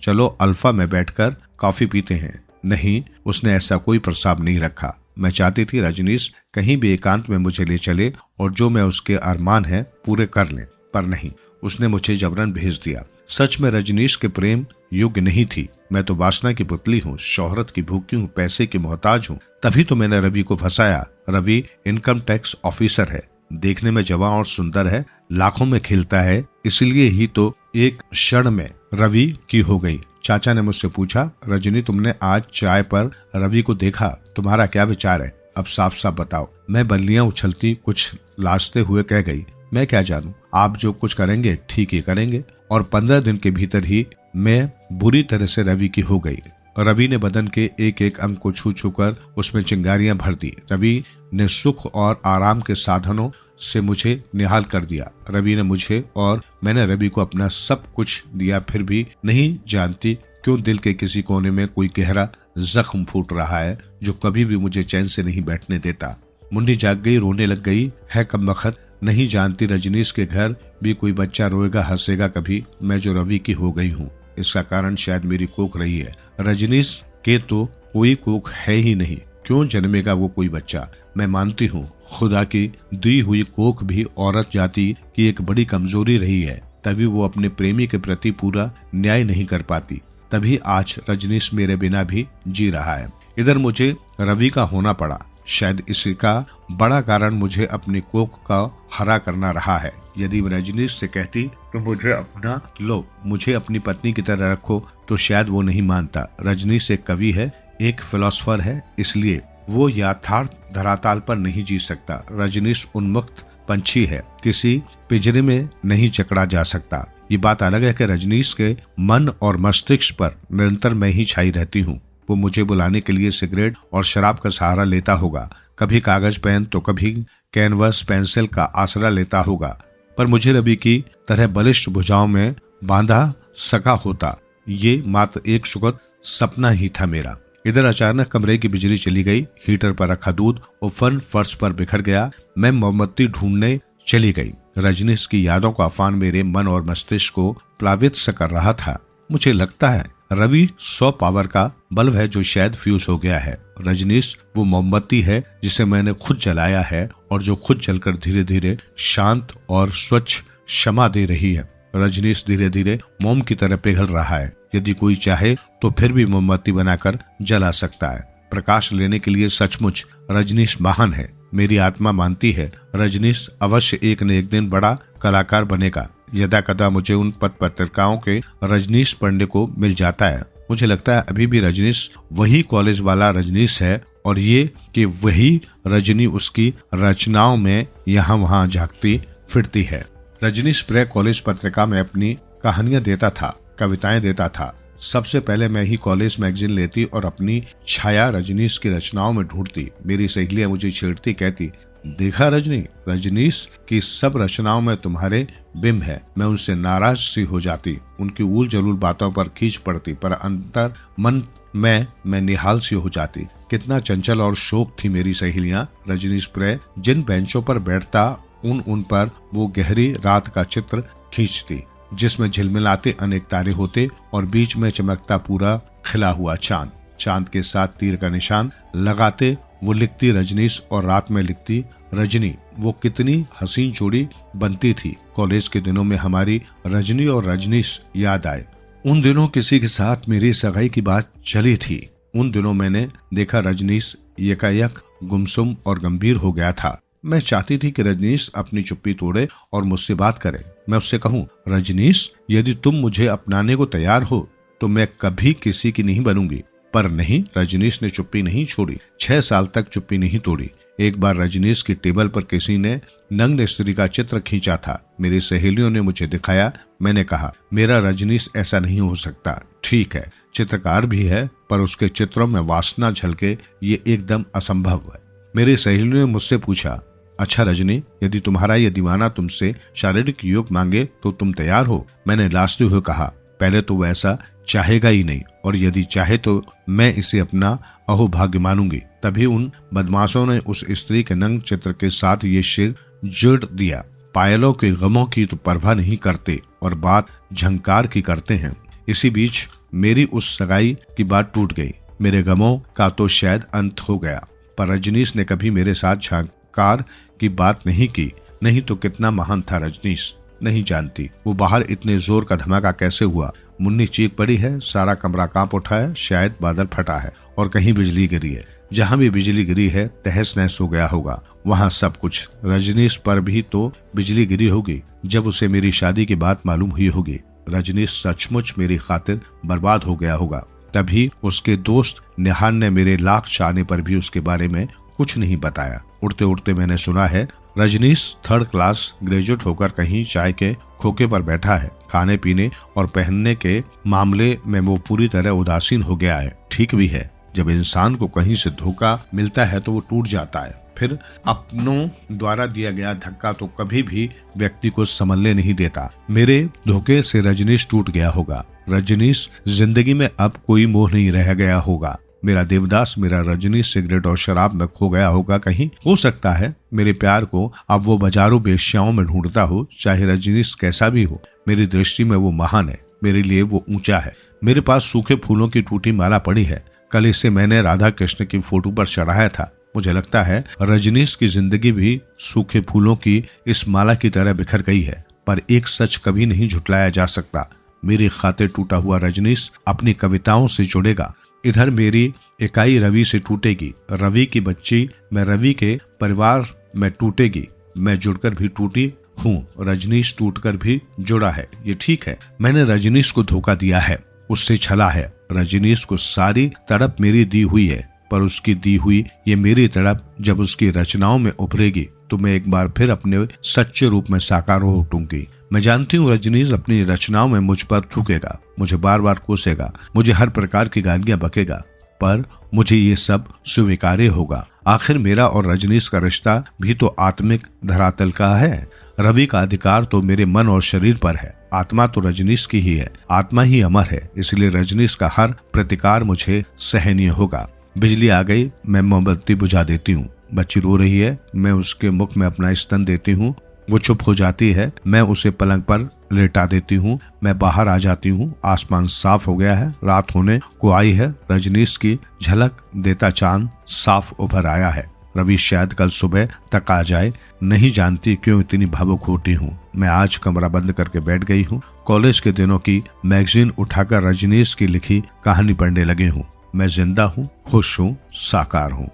चलो अल्फा में बैठकर कॉफी पीते हैं। नहीं, उसने ऐसा कोई प्रस्ताव नहीं रखा। मैं चाहती थी रजनीश कहीं भी एकांत में मुझे ले चले और जो मैं उसके अरमान है पूरे कर ले, पर नहीं, उसने मुझे जबरन भेज दिया। सच में रजनीश के प्रेम योग्य नहीं थी। मैं तो वासना की पुतली हूँ, शोहरत की भूखी हूँ, पैसे की मोहताज हूँ। तभी तो मैंने रवि को फंसाया। रवि इनकम टैक्स ऑफिसर है, देखने में जवान और सुंदर है, लाखों में खिलता है, इसलिए ही तो एक क्षण में रवि की हो गई। चाचा ने मुझसे पूछा, रजनी तुमने आज चाय पर रवि को देखा, तुम्हारा क्या विचार है? अब साफ साफ बताओ। मैं बल्लियां उछलती कुछ लाजते हुए कह गई, मैं क्या जानूं, आप जो कुछ करेंगे ठीक ही करेंगे। और 15 दिन के भीतर ही मैं बुरी तरह से रवि की हो गई। रवि ने बदन के एक एक अंग को छू छू कर उसमें चिंगारियां भर दी। रवि ने सुख और आराम के साधनों से मुझे निहाल कर दिया। रवि ने मुझे और मैंने रवि को अपना सब कुछ दिया, फिर भी नहीं जानती क्यों दिल के किसी कोने में कोई गहरा जख्म फूट रहा है जो कभी भी मुझे चैन से नहीं बैठने देता। मुन्नी जाग गई, रोने लग गई है कमबख्त। नहीं जानती रजनीश के घर भी कोई बच्चा रोएगा हंसेगा कभी, मैं जो रवि की हो गई हूँ। इसका कारण शायद मेरी कोख रही है। रजनीश के तो कोई कोख है ही नहीं, क्यों जन्मेगा वो कोई बच्चा? मैं मानती हूँ खुदा की दी हुई कोख भी औरत जाति की एक बड़ी कमजोरी रही है, तभी वो अपने प्रेमी के प्रति पूरा न्याय नहीं कर पाती। तभी आज रजनीश मेरे बिना भी जी रहा है। इधर मुझे रवि का होना पड़ा, शायद इसी का बड़ा कारण मुझे अपनी कोख का हरा करना रहा है। यदि मैं रजनीश से कहती तो मुझे अपना लो, मुझे अपनी पत्नी की तरह रखो, तो शायद वो नहीं मानता। रजनीश एक कवि है, एक फिलोसोफर है, इसलिए वो यथार्थ धरातल पर नहीं जी सकता। रजनीश उन्मुक्त पंछी है, किसी पिंजरे में नहीं जकड़ा जा सकता। ये बात अलग है कि रजनीश के मन और मस्तिष्क पर निरंतर मैं ही छाई रहती हूँ। वो मुझे बुलाने के लिए सिगरेट और शराब का सहारा लेता होगा, कभी कागज पेन तो कभी कैनवस पेंसिल का आसरा लेता होगा, पर मुझे रवि की तरह बलिष्ठ भुजाओं में बांधा सका होता। ये मात्र एक सुखद सपना ही था मेरा। इधर अचानक कमरे की बिजली चली गई, हीटर पर रखा दूध उफन फर्श पर बिखर गया। मैं मोमबत्ती ढूंढने चली गई। रजनीश की यादों का अफान मेरे मन और मस्तिष्क को प्लावित सा कर रहा था। मुझे लगता है रवि 100 पावर का बल्ब है जो शायद फ्यूज हो गया है। रजनीश वो मोमबत्ती है जिसे मैंने खुद जलाया है और जो खुद जलकर धीरे धीरे शांत और स्वच्छ क्षमा दे रही है। रजनीश धीरे धीरे मोम की तरह पिघल रहा है। यदि कोई चाहे तो फिर भी मोमबत्ती बनाकर जला सकता है। प्रकाश लेने के लिए सचमुच रजनीश महान है। मेरी आत्मा मानती है रजनीश अवश्य एक न एक दिन बड़ा कलाकार बनेगा। यदा कदा मुझे उन पत्रिकाओं के रजनीश पढ़ने को मिल जाता है। मुझे लगता है अभी भी रजनीश वही कॉलेज वाला रजनीश है और ये कि वही रजनी उसकी रचनाओं में यहाँ वहाँ झांकती फिरती है। रजनीश प्रे कॉलेज पत्रिका में अपनी कहानियां देता था, कविताएं देता था। सबसे पहले मैं ही कॉलेज मैगजीन लेती और अपनी छाया रजनीश की रचनाओं में ढूंढती। मेरी सहेलियां मुझे छेड़ती, कहती, देखा रजनी, रजनीश की सब रचनाओं में तुम्हारे बिंब है। मैं उनसे नाराज सी हो जाती, उनकी उल जलूल बातों पर खींच पड़ती, पर अंतर मन में मैं निहाल सी हो जाती। कितना चंचल और शौक थी मेरी सहेलियां। रजनीश प्रे जिन बेंचों पर बैठता उन पर वो गहरी रात का चित्र खींचती, जिसमें झिलमिलाते अनेक तारे होते और बीच में चमकता पूरा खिला हुआ चांद। चांद के साथ तीर का निशान लगाते वो लिखती रजनीश और रात में लिखती रजनी। वो कितनी हसीन जोड़ी बनती थी। कॉलेज के दिनों में हमारी रजनी और रजनीश याद आए। उन दिनों किसी के साथ मेरी सगाई की बात चली थी। उन दिनों मैंने देखा रजनीश एकाएक गुमसुम और गंभीर हो गया था। मैं चाहती थी कि रजनीश अपनी चुप्पी तोड़े और मुझसे बात करे। मैं उससे कहूँ, रजनीश, यदि तुम मुझे अपनाने को तैयार हो तो मैं कभी किसी की नहीं बनूंगी। पर नहीं, रजनीश ने चुप्पी नहीं छोड़ी। 6 साल तक चुप्पी नहीं तोड़ी। एक बार रजनीश की टेबल पर किसी ने नग्न स्त्री का चित्र खींचा था। मेरी सहेलियों ने मुझे दिखाया। मैंने कहा, मेरा रजनीश ऐसा नहीं हो सकता। ठीक है, चित्रकार भी है, पर उसके चित्रों में वासना झलके ये एकदम असंभव है। मेरी सहेलियों ने मुझसे पूछा, अच्छा रजनी, यदि तुम्हारा ये दीवाना तुमसे शारीरिक योग मांगे तो तुम तैयार हो? मैंने लाजते हुए कहा, पहले तो वो ऐसा चाहेगा ही नहीं, और यदि चाहे तो मैं इसे अपना अहोभाग्य मानूंगी। तभी उन बदमाशों ने उस स्त्री के नग्न चित्र के साथ ये शेर जोड़ दिया, पायलों के गमों की तो परवाह नहीं करते और बात झंकार की करते हैं। इसी बीच मेरी उस सगाई की बात टूट गई। मेरे गमों का तो शायद अंत हो गया। पर रजनीश ने कभी मेरे साथ झंकार की बात नहीं की। नहीं तो कितना महान था रजनीश, नहीं जानती वो बाहर इतने जोर का धमाका कैसे हुआ। मुन्नी चीख पड़ी है, सारा कमरा कांप उठा है, शायद बादल फटा है और कहीं बिजली गिरी है। जहां भी बिजली गिरी है तहस नहस हो गया होगा, वहां सब कुछ। रजनीश पर भी तो बिजली गिरी होगी जब उसे मेरी शादी की बात मालूम हुई होगी। रजनीश सचमुच मेरी खातिर बर्बाद हो गया होगा। तभी उसके दोस्त निहान ने मेरे लाख चाहने पर भी उसके बारे में कुछ नहीं बताया। उड़ते उड़ते मैंने सुना है रजनीश 3rd क्लास ग्रेजुएट होकर कहीं चाय के खोखे पर बैठा है। खाने पीने और पहनने के मामले में वो पूरी तरह उदासीन हो गया है। ठीक भी है, जब इंसान को कहीं से धोखा मिलता है तो वो टूट जाता है। फिर अपनों द्वारा दिया गया धक्का तो कभी भी व्यक्ति को संभलने नहीं देता। मेरे धोखे से रजनीश टूट गया होगा। रजनीश जिंदगी में अब कोई मोह नहीं रह गया होगा। मेरा देवदास, मेरा रजनीश सिगरेट और शराब में खो गया होगा कहीं। हो सकता है मेरे प्यार को अब वो बाजारों बेश्याओं में ढूंढता हो। चाहे रजनीश कैसा भी हो, मेरी दृष्टि में वो महान है। मेरे लिए वो ऊंचा है। मेरे पास सूखे फूलों की टूटी माला पड़ी है। कल इसे मैंने राधा कृष्ण की फोटो पर चढ़ाया था। मुझे लगता है रजनीश की जिंदगी भी सूखे फूलों की इस माला की तरह बिखर गई है। पर एक सच कभी नहीं झुटलाया जा सकता, मेरी खातिर टूटा हुआ रजनीश अपनी कविताओं से जुड़ेगा। इधर मेरी इकाई रवि से टूटेगी। रवि की बच्ची मैं रवि के परिवार में टूटेगी। मैं जुड़कर भी टूटी हूँ, रजनीश टूटकर भी जुड़ा है। ये ठीक है, मैंने रजनीश को धोखा दिया है, उससे छला है। रजनीश को सारी तड़प मेरी दी हुई है, पर उसकी दी हुई ये मेरी तड़प जब उसकी रचनाओं में उभरेगी तो मैं एक बार फिर अपने सच्चे रूप में साकार हो उठूंगी। मैं जानती हूँ रजनीश अपनी रचनाओं में मुझ पर थूकेगा, मुझे बार बार कोसेगा, मुझे हर प्रकार की गालियां बकेगा, पर मुझे ये सब स्वीकार्य होगा। आखिर मेरा और रजनीश का रिश्ता भी तो आत्मिक धरातल का है। रवि का अधिकार तो मेरे मन और शरीर पर है। आत्मा तो रजनीश की ही है। आत्मा ही अमर है, इसलिए रजनीश का हर प्रतिकार मुझे सहनीय होगा। बिजली आ गई, मैं मोमबत्ती बुझा देती हूँ। बच्ची रो रही है, मैं उसके मुख में अपना स्तन देती हूँ। वो चुप हो जाती है, मैं उसे पलंग पर लेटा देती हूँ। मैं बाहर आ जाती हूँ। आसमान साफ हो गया है, रात होने को आई है। रजनीश की झलक देता चांद साफ उभर आया है। रवि शायद कल सुबह तक आ जाए। नहीं जानती क्यों इतनी भावुक होती हूँ। मैं आज कमरा बंद करके बैठ गई हूँ। कॉलेज के दिनों की मैगजीन उठाकर रजनीश की लिखी कहानी पढ़ने लगी हूँ। मैं जिंदा हूँ, खुश हूँ, साकार हूँ।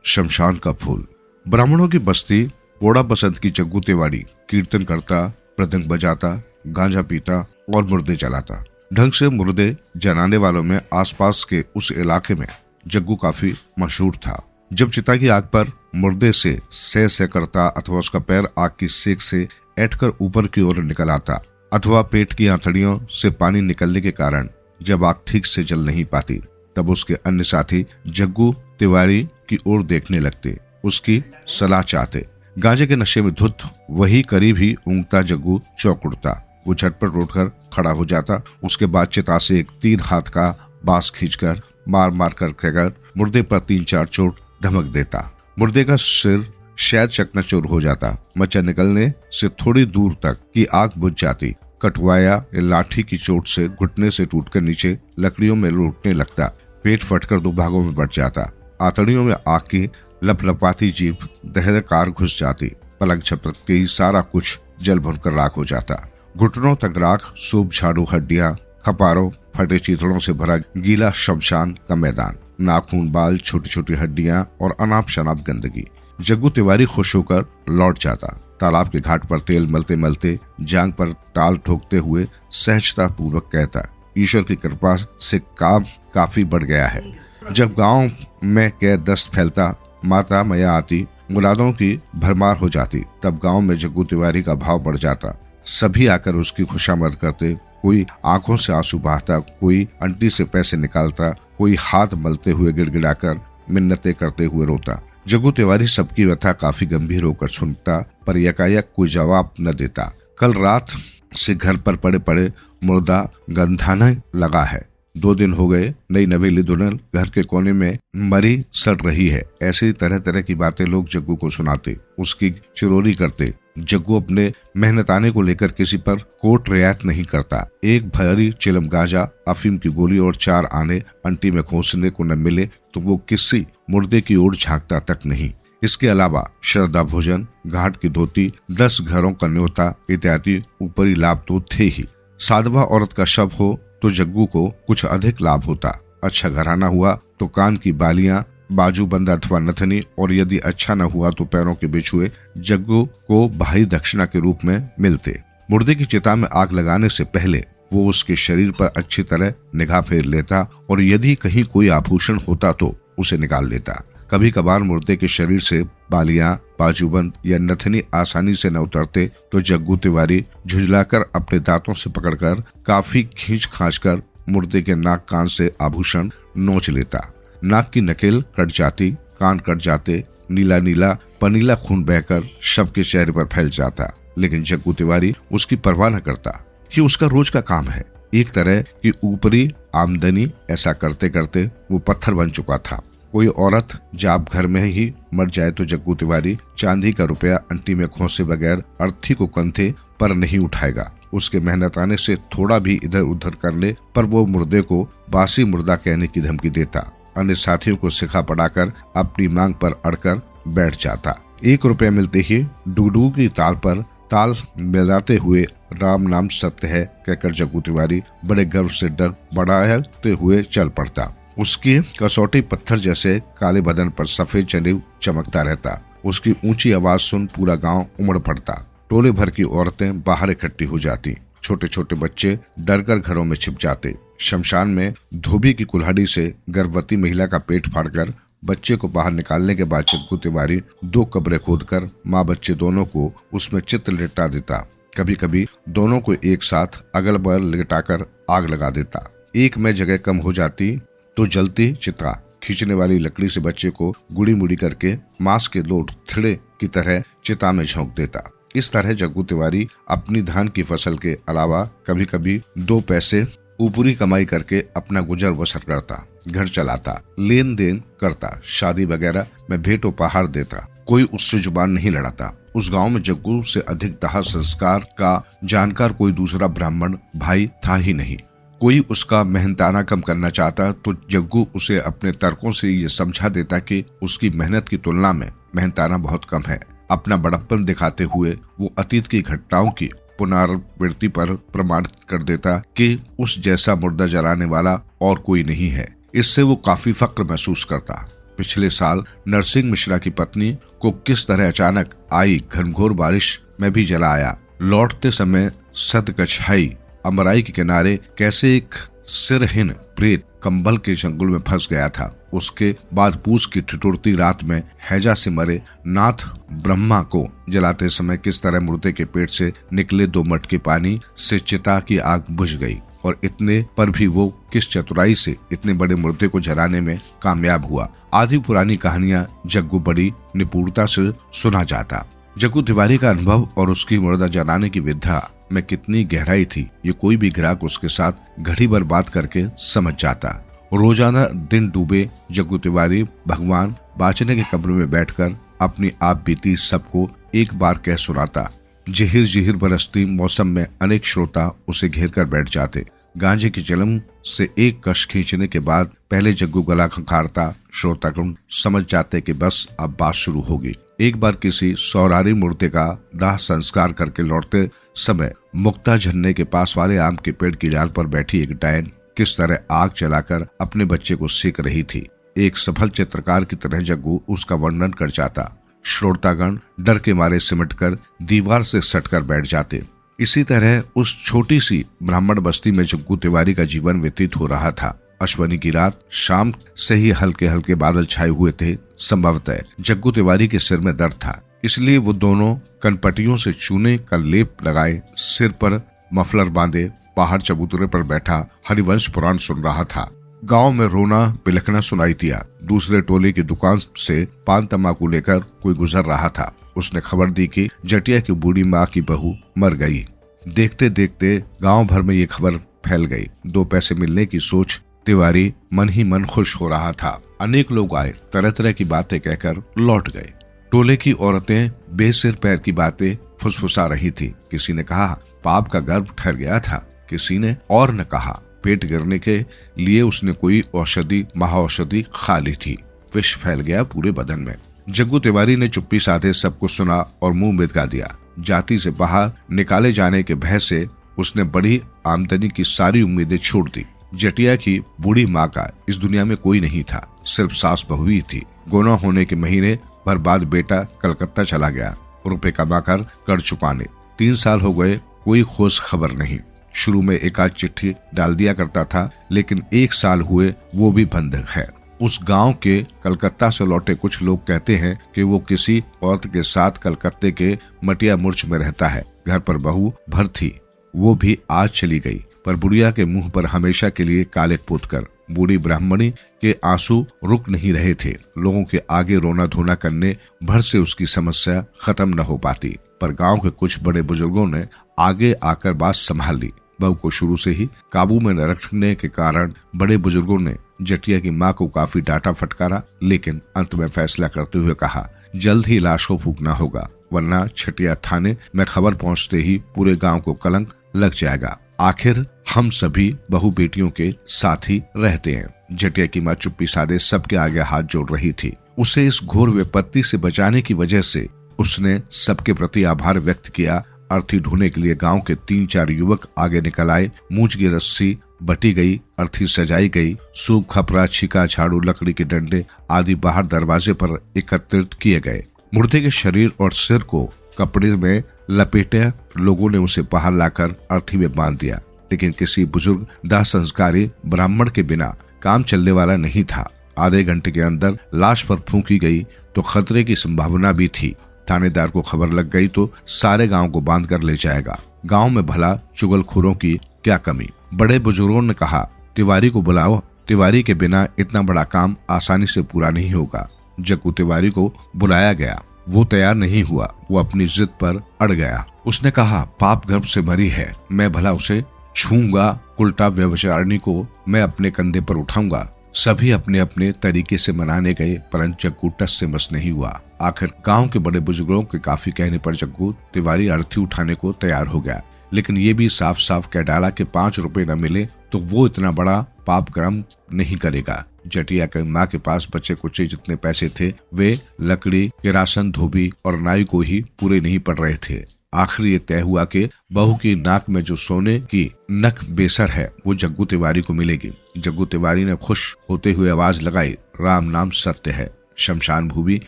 शमशान का फूल। ब्राह्मणों की बस्ती पोड़ा बसंत की जग्गू तिवारी कीर्तन करता, मृदंग बजाता, गांजा पीता और मुर्दे जलाता। ढंग से मुर्दे जलाने वालों में आसपास के उस इलाके में जग्गू काफी मशहूर था। जब चिता की आग पर मुर्दे से सह करता अथवा उसका पैर आग की सेक से ऐंठकर ऊपर की ओर निकल आता, अथवा पेट की आंतड़ियों से पानी निकलने के कारण जब आग ठीक से जल नहीं पाती, तब उसके अन्य साथी जग्गू तिवारी की ओर देखने लगते, उसकी सलाह चाहते। गांजे के नशे में धुत वही करीब ही ऊँगता जग्गू चौंक उठता। वो झटपट उठकर खड़ा हो जाता। उसके बाद चिता से एक 3 हाथ का बांस खींचकर मार मार कर मुर्दे पर 3-4 चोट धमक देता। मुर्दे का सिर शायद चकनाचूर हो जाता। मच्छर निकलने से थोड़ी दूर तक की आग बुझ जाती। कटवाया या लाठी की चोट से घुटने से टूटकर नीचे लकड़ियों में लूटने लगता। पेट फटकर दो भागों में बट जाता। आतड़ियों में आग की लपलपाती जीभ दहरकार घुस जाती। पलक झपकते ही सारा कुछ जल भुनकर राख हो जाता। घुटनों तक राख, सूप, झाड़ू, हड्डियां, खपारों, फटे चीथड़ों से भरा गीला शमशान का मैदान, नाखून, बाल, छोटी छोटी हड्डियां और अनाप शनाप गंदगी। जग्गू तिवारी खुश होकर लौट जाता। तालाब के घाट पर तेल मलते मलते जांग पर ताल ठोकते हुए सहजता पूर्वक कहता, ईश्वर की कृपा से काम काफी बढ़ गया है। जब गांव में कै दस्त फैलता, माता मैया आती, मुरादों की भरमार हो जाती, तब गांव में जग्गू तिवारी का भाव बढ़ जाता। सभी आकर उसकी खुशामद करते। कोई आंखों से आंसू बहाता, कोई अंटी से पैसे निकालता, कोई हाथ मलते हुए गिड़गिड़ाकर मिन्नतें करते हुए रोता। जग्गू तिवारी सबकी व्यथा काफी गंभीर होकर सुनता, पर यकायक कोई जवाब न देता। कल रात से घर पर पड़े पड़े मुर्दा गंधाने लगा है। 2 दिन हो गए, नई नवेली दुल्हन घर के कोने में मरी सड़ रही है। ऐसी तरह तरह की बातें लोग जग्गू को सुनाते, उसकी चिरोरी करते। जग्गू अपने मेहनताने को लेकर किसी पर कोट रियायत नहीं करता। एक भरी चिलम गांजा, अफीम की गोली और 4 आने अंटी में खोसने को न मिले तो वो किसी मुर्दे की ओर झांकता तक नहीं। इसके अलावा श्रद्धा भोजन, घाट की धोती, 10 घरों का न्योता इत्यादि ऊपरी लाभ तो थे ही। साधवा औरत का शव हो तो जग्गू को कुछ अधिक लाभ होता। अच्छा घराना हुआ तो कान की बालियां, बाजूबंद अथवा नथनी, और यदि अच्छा न हुआ तो पैरों के बिछुए जग्गू को भाई दक्षिणा के रूप में मिलते। मुर्दे की चिता में आग लगाने से पहले वो उसके शरीर पर अच्छी तरह निगाह फेर लेता और यदि कहीं कोई आभूषण होता तो उसे निकाल लेता। कभी कभार मुर्दे के शरीर से बालियां, बाजूबंद या नथनी आसानी से न उतरते तो जग्गू तिवारी झुंझलाकर अपने दांतों से पकड़कर काफी खींच खांच कर मुर्दे के नाक कान से आभूषण नोच लेता। नाक की नकेल कट जाती, कान कट जाते, नीला नीला पनीला खून बहकर शव के चेहरे पर फैल जाता, लेकिन जग्गू तिवारी उसकी परवाह न करता। ये उसका रोज का काम है, एक तरह की ऊपरी आमदनी। ऐसा करते करते वो पत्थर बन चुका था। कोई औरत जब घर में ही मर जाए तो जग्गू तिवारी चांदी का रुपया अंटी में खोसे बगैर अर्थी को कंधे पर नहीं उठाएगा। उसके मेहनताने से थोड़ा भी इधर उधर कर ले पर वो मुर्दे को बासी मुर्दा कहने की धमकी देता। अन्य साथियों को सिखा पढ़ाकर अपनी मांग पर अड़कर बैठ जाता। 1 रुपया मिलते ही डुगडुग की ताल पर ताल मिलाते हुए राम नाम सत्य है कहकर जग्गू तिवारी बड़े गर्व से डर बढ़ाते हुए चल पड़ता। उसकी कसौटी पत्थर जैसे काले बदन पर सफेद जनेऊ चमकता रहता। उसकी ऊंची आवाज सुन पूरा गांव उमड़ पड़ता। टोले भर की औरतें बाहर इकट्ठी हो जाती। छोटे छोटे बच्चे डरकर घरों में छिप जाते। शमशान में धोबी की कुल्हाड़ी से गर्भवती महिला का पेट फाड़कर बच्चे को बाहर निकालने के बाद जग्गू तिवारी 2 कब्रें खोदकर माँ बच्चे दोनों को उसमें चित्र लिटा देता। कभी कभी दोनों को एक साथ अगल बगल लिटाकर आग लगा देता। एक में जगह कम हो जाती तो जलती चिता खींचने वाली लकड़ी से बच्चे को गुड़ी मुड़ी करके मांस के 2 थिड़े की तरह चिता में झोंक देता। इस तरह जग्गू तिवारी अपनी धान की फसल के अलावा कभी कभी 2 पैसे ऊपरी कमाई करके अपना गुजर बसर करता, घर चलाता, लेन देन करता, शादी वगैरह में भेंट उपहार देता। कोई उससे जुबान नहीं लड़ाता। उस गांव में जग्गू से अधिक दाह संस्कार का जानकार कोई दूसरा ब्राह्मण भाई था ही नहीं। कोई उसका मेहनताना कम करना चाहता तो जग्गू उसे अपने तर्कों से ये समझा देता कि उसकी मेहनत की तुलना में मेहनताना बहुत कम है। अपना बड़प्पन दिखाते हुए वो अतीत की घटनाओं की पुनरावृत्ति पर प्रमाणित कर देता कि उस जैसा मुर्दा जलाने वाला और कोई नहीं है। इससे वो काफी फक्र महसूस करता। पिछले साल नरसिंह मिश्रा की पत्नी को किस तरह अचानक आई घनघोर बारिश में भी जलाया। लौटते समय सदकछाई अमराई के किनारे कैसे एक सिरहीन प्रेत कंबल के जंगल में फंस गया था। उसके बाद पूस की ठिठुरती रात में हैजा से मरे नाथ ब्रह्मा को जलाते समय किस तरह मुर्दे के पेट से निकले 2 मटके पानी से चिता की आग बुझ गई और इतने पर भी वो किस चतुराई से इतने बड़े मुर्दे को जलाने में कामयाब हुआ। आधी पुरानी कहानियां जग्गू बड़ी निपुणता से सुना जाता। जग्गू तिवारी का अनुभव और उसकी मुर्दा जलाने की विद्या में कितनी गहराई थी ये कोई भी ग्राहक उसके साथ घड़ी भर बात करके समझ जाता। रोजाना दिन डूबे जग्गू तिवारी भगवान बाचने के कमरे में बैठकर अपनी आप बीती सबको एक बार कह सुनाता। जिहिर जिहिर बरसती मौसम में अनेक श्रोता उसे घेर कर बैठ जाते। गांजे की चिलम से एक कश खींचने के बाद पहले जग्गू गला खंखारता। श्रोतागण समझ जाते कि बस अब बात शुरू होगी। एक बार किसी सौरारी मुर्दे का दाह संस्कार करके लौटते समय मुक्ता झरने के पास वाले आम के पेड़ की डाल पर बैठी एक डायन किस तरह आग जलाकर अपने बच्चे को सेक रही थी, एक सफल चित्रकार की तरह जग्गू उसका वर्णन कर जाता। श्रोतागण डर के मारे सिमटकर दीवार से सटकर बैठ जाते। इसी तरह उस छोटी सी ब्राह्मण बस्ती में जग्गू तिवारी का जीवन व्यतीत हो रहा था। अश्वनी की रात, शाम से ही हल्के हल्के बादल छाए हुए थे। संभवतः जग्गू तिवारी के सिर में दर्द था, इसलिए वो दोनों कनपटियों से चूने का लेप लगाए, सिर पर मफलर बांधे, पहाड़ चबूतरे पर बैठा हरिवंश पुराण सुन रहा था। गांव में रोना बिलखना सुनाई दिया। दूसरे टोले की दुकान से पान तंबाकू लेकर कोई गुजर रहा था। उसने खबर दी कि जटिया की बूढ़ी माँ की बहू मर गई। देखते देखते गांव भर में ये खबर फैल गई। 2 पैसे मिलने की सोच तिवारी मन ही मन खुश हो रहा था। अनेक लोग आए, तरह तरह की बातें कहकर लौट गए। टोले की औरतें बेसिर पैर की बातें फुसफुसा रही थी। किसी ने कहा पाप का गर्भ ठहर गया था, किसी ने और ने कहा पेट गिरने के लिए उसने कोई औषधि महाऔषधि खा ली थी, विष फैल गया पूरे बदन में। जग्गू तिवारी ने चुप्पी साधे सब कुछ सुना और मुंह बिदका दिया। जाति से बाहर निकाले जाने के भय से उसने बड़ी आमदनी की सारी उम्मीदें छोड़ दी। जटिया की बूढ़ी माँ का इस दुनिया में कोई नहीं था, सिर्फ सास बहू ही थी। गोना होने के महीने भर बाद बेटा कलकत्ता चला गया, रुपए कमाकर कर चुकाने। 3 साल हो गए, कोई खोज खबर नहीं। शुरू में एक आध चिट्ठी डाल दिया करता था, लेकिन 1 साल हुए वो भी बंद है। उस गांव के कलकत्ता से लौटे कुछ लोग कहते हैं कि वो किसी औरत के साथ कलकत्ते के मटिया मुर्च में रहता है। घर पर बहू भर थी, वो भी आज चली गई, पर बुढ़िया के मुंह पर हमेशा के लिए काले पोतकर। बूढ़ी ब्राह्मणी के आंसू रुक नहीं रहे थे। लोगों के आगे रोना धोना करने भर से उसकी समस्या खत्म न हो पाती, पर गांव के कुछ बड़े बुजुर्गों ने आगे आकर बात संभाल ली। बहू को शुरू से ही काबू में न रखने के कारण बड़े बुजुर्गों ने जटिया की माँ को काफी डांटा फटकारा, लेकिन अंत में फैसला करते हुए कहा जल्द ही लाश को फूकना होगा, वरना छटिया थाने में खबर पहुंचते ही पूरे गांव को कलंक लग जाएगा। आखिर हम सभी बहू बेटियों के साथ ही रहते हैं। जटिया की माँ चुप्पी साधे सबके आगे हाथ जोड़ रही थी। उसे इस घोर विपत्ति से बचाने की वजह से उसने सबके प्रति आभार व्यक्त किया। अर्थी ढूंढने के लिए गांव के 3-4 युवक आगे निकल आए। मूंछ की रस्सी बटी गई, अर्थी सजाई गई, सूप खपरा छिका झाड़ू लकड़ी के डंडे आदि बाहर दरवाजे पर एकत्रित किए गए। मुर्दे के शरीर और सिर को कपड़े में लपेटे लोगों ने उसे बाहर लाकर अर्थी में बांध दिया, लेकिन किसी बुजुर्ग दाह संस्कारी ब्राह्मण के बिना काम चलने वाला नहीं था। आधे घंटे के अंदर लाश पर फूंकी गई तो खतरे की संभावना भी थी। थानेदार को खबर लग गई तो सारे गांव को बांध कर ले जाएगा। गांव में भला चुगलखोरों की क्या कमी। बड़े बुजुर्गों ने कहा तिवारी को बुलाओ, तिवारी के बिना इतना बड़ा काम आसानी से पूरा नहीं होगा। जग्गू तिवारी को बुलाया गया, वो तैयार नहीं हुआ, वो अपनी जिद पर अड़ गया। उसने कहा पाप गर्भ से भरी है, मैं भला उसे छूंगा, उल्टा व्यभिचारिणी को मैं अपने कंधे पर उठाऊंगा। सभी अपने अपने तरीके से मनाने गए, परंतु जग्गू टस से मस नहीं हुआ। आखिर गांव के बड़े बुजुर्गों के काफी कहने पर जग्गू तिवारी अर्थी उठाने को तैयार हो गया, लेकिन ये भी साफ साफ कह डाला कि 5 रुपए न मिले तो वो इतना बड़ा पाप कर्म नहीं करेगा। जटिया की माँ के पास बचे कुचे जितने पैसे थे वे लकड़ी, किरासन, धोबी और नाई को ही पूरे नहीं पड़ रहे थे। आखिर ये तय हुआ कि बहू की नाक में जो सोने की नक बेसर है वो जग्गू तिवारी को मिलेगी। जग्गू तिवारी ने खुश होते हुए आवाज लगाई, राम नाम सत्य है। शमशान भूमि,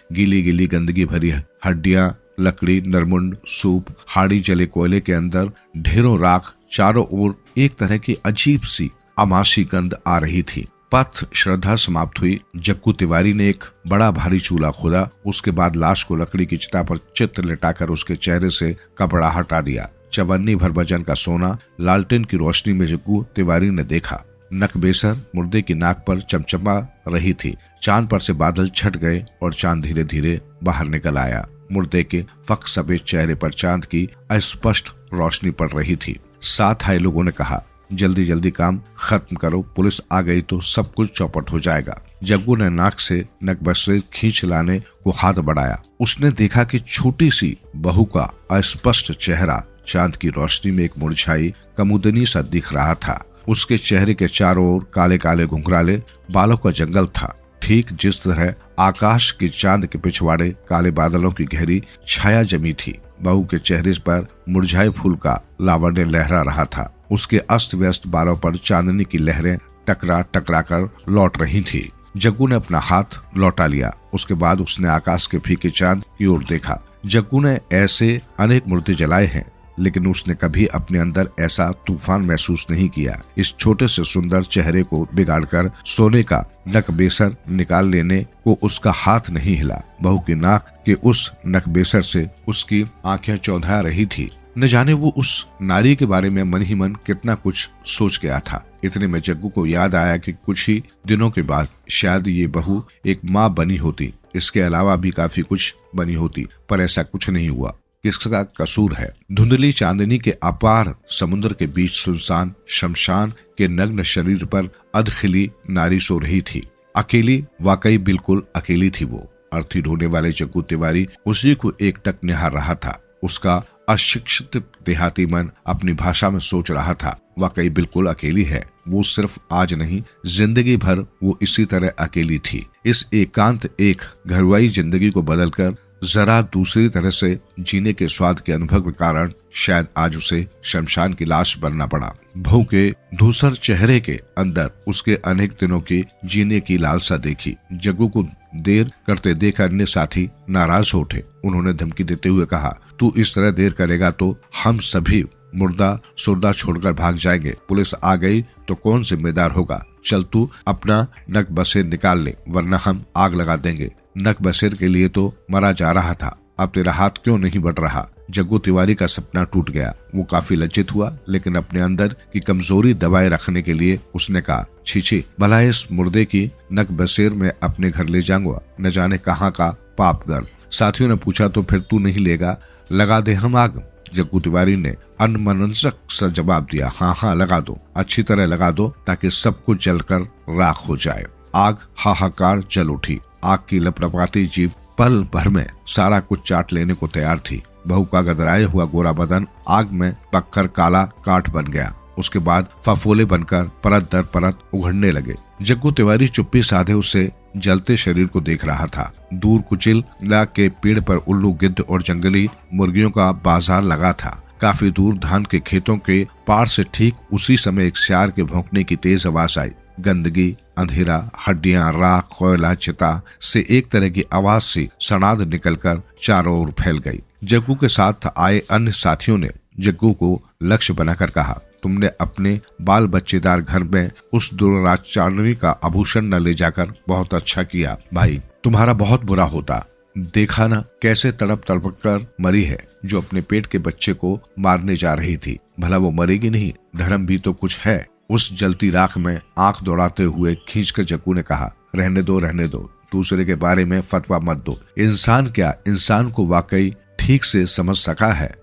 गीली गीली गंदगी भरी हड्डियां, लकड़ी, नरमुंड, सूप, हाड़ी जले कोयले के अंदर ढेरों राख, चारों ओर एक तरह की अजीब सी अमाशी गंध आ रही थी। पथ श्रद्धा समाप्त हुई। जग्गू तिवारी ने एक बड़ा भारी चूल्हा खोदा, उसके बाद लाश को लकड़ी की चिता पर चित्र लिटाकर उसके चेहरे से कपड़ा हटा दिया। चवन्नी भर वजन का सोना लालटेन की रोशनी में जग्गू तिवारी ने देखा। नकबेसर मुर्दे की नाक पर चमचमा रही थी। चांद पर से बादल छट गए और चांद धीरे धीरे बाहर निकल आया। मुर्दे के फक सफेद चेहरे पर चांद की अस्पष्ट रोशनी पड़ रही थी। साथ आए लोगों ने कहा जल्दी जल्दी काम खत्म करो, पुलिस आ गई तो सब कुछ चौपट हो जाएगा। जग्गू ने नाक से नकबसे खींच लाने को हाथ बढ़ाया। उसने देखा कि छोटी सी बहू का अस्पष्ट चेहरा चांद की रोशनी में एक मुरझाई कमुदनी सा दिख रहा था। उसके चेहरे के चारों ओर काले काले घुंघराले बालों का जंगल था, ठीक जिस तरह आकाश के चांद के पिछवाड़े काले बादलों की गहरी छाया जमी थी। बहू के चेहरे पर मुरझाए फूल का लावण्य लहरा रहा था। उसके अस्त व्यस्त बालों पर चांदनी की लहरें टकरा टकरा कर लौट रही थी। जग्गू ने अपना हाथ लौटा लिया। उसके बाद उसने आकाश के फीके चांद की ओर देखा। जग्गू ने ऐसे अनेक मूर्ति जलाए हैं, लेकिन उसने कभी अपने अंदर ऐसा तूफान महसूस नहीं किया। इस छोटे से सुंदर चेहरे को बिगाड़कर सोने का नकबेसर निकाल लेने को उसका हाथ नहीं हिला। बहू की नाक के उस नकबेसर से उसकी आंखें चौंधा रही थी। न जाने वो उस नारी के बारे में मन ही मन कितना कुछ सोच गया था। इतने में जग्गू को याद आया कि कुछ ही दिनों के बाद शायद ये बहू एक माँ बनी होती, इसके अलावा भी काफी कुछ बनी होती, पर ऐसा कुछ नहीं हुआ। किसका कसूर है? धुंधली चांदनी के अपार समुद्र के बीच सुनसान शमशान के नग्न शरीर पर अधखिली नारी सो रही थी। अकेली, वाकई बिल्कुल अकेली थी वो। अर्थी ढूंढने वाले जग्गू तिवारी उसी को एकटक निहार रहा था। उसका अशिक्षित देहाती मन अपनी भाषा में सोच रहा था, वाकई बिल्कुल अकेली है वो। सिर्फ आज नहीं, जिंदगी भर वो इसी तरह अकेली थी। इस एकांत एक घरवाई जिंदगी को बदलकर जरा दूसरी तरह से जीने के स्वाद के अनुभव के कारण शायद आज उसे शमशान की लाश बनना पड़ा। बहू के धूसर चेहरे के अंदर उसके अनेक दिनों की जीने की लालसा देखी। जग्गू को देर करते देख अन्य साथी नाराज हो उठे। उन्होंने धमकी देते हुए कहा, तू इस तरह देर करेगा तो हम सभी मुर्दा सुर्दा छोड़कर भाग जाएंगे। पुलिस आ गई तो कौन जिम्मेदार होगा? चल तू अपना नकबसेर निकाल ले, वरना हम आग लगा देंगे। नकबसेर के लिए तो मरा जा रहा था, अब तेरा हाथ क्यों नहीं बढ़ रहा? जग्गू तिवारी का सपना टूट गया। वो काफी लज्जित हुआ, लेकिन अपने अंदर की कमजोरी दबाए रखने के लिए उसने कहा, छी भला इस मुर्दे की नकबसेर में अपने घर ले जाऊंगा, न जाने कहाँ का पाप गर्ल। साथियों ने पूछा, तो फिर तू नहीं लेगा? लगा दे हम आग। जग्गू तिवारी ने अनमनस्क सा जवाब दिया, हाँ लगा दो, अच्छी तरह लगा दो, ताकि सब कुछ जलकर राख हो जाए। आग हाहाकार जल उठी। आग की लपलपाती जीभ पल भर में सारा कुछ चाट लेने को तैयार थी। बहू का गदराया हुआ गोरा बदन आग में पककर काला काठ बन गया। उसके बाद फफोले बनकर परत दर परत उघड़ने लगे। जग्गू तिवारी चुप्पी साधे उसे जलते शरीर को देख रहा था। दूर कुचिला के पेड़ पर उल्लू, गिद्ध और जंगली मुर्गियों का बाजार लगा था। काफी दूर धान के खेतों के पार से ठीक उसी समय एक सियार के भौंकने की तेज आवाज आई। गंदगी, अंधेरा, हड्डियां, राख, कोयला, चिता से एक तरह की आवाज सी सनाद निकलकर चारों ओर फैल गई। जग्गू के साथ आए अन्य साथियों ने जग्गू को लक्ष्य बनाकर कहा, तुमने अपने बाल बच्चेदार घर में उस दुराचारणी का आभूषण न ले जाकर बहुत अच्छा किया भाई। तुम्हारा बहुत बुरा होता। देखा ना कैसे तड़प तड़प कर मरी है, जो अपने पेट के बच्चे को मारने जा रही थी। भला वो मरेगी नहीं? धर्म भी तो कुछ है। उस जलती राख में आंख दौड़ाते हुए खींचकर जग्गू ने कहा, रहने दो, दूसरे के बारे में फतवा मत दो। इंसान क्या इंसान को वाकई ठीक से समझ सका है?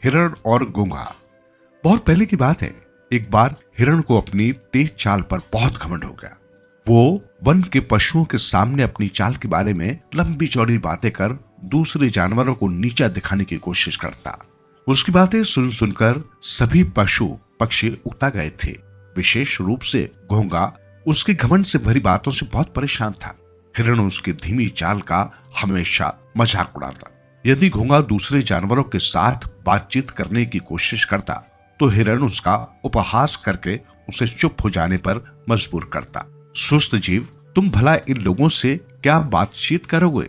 हिरण और गूंगा। बहुत पहले की बात है, एक बार हिरण को अपनी तेज चाल पर बहुत घमंड हो गया। वो वन के पशुओं के सामने अपनी चाल के बारे में लंबी चौड़ी बातें कर दूसरे जानवरों को नीचा दिखाने की कोशिश करता। उसकी बातें सुन सुनकर सभी पशु पक्षी उकता गए थे। विशेष रूप से घोंगा उसके घमंड से भरी बातों से बहुत परेशान था। हिरण उसकी धीमी चाल का हमेशा मजाक उड़ाता। यदि घोंगा दूसरे जानवरों के साथ बातचीत करने की कोशिश करता तो हिरण उसका उपहास करके उसे चुप हो जाने पर मजबूर करता। सुस्त जीव, तुम भला इन लोगों से क्या बातचीत करोगे?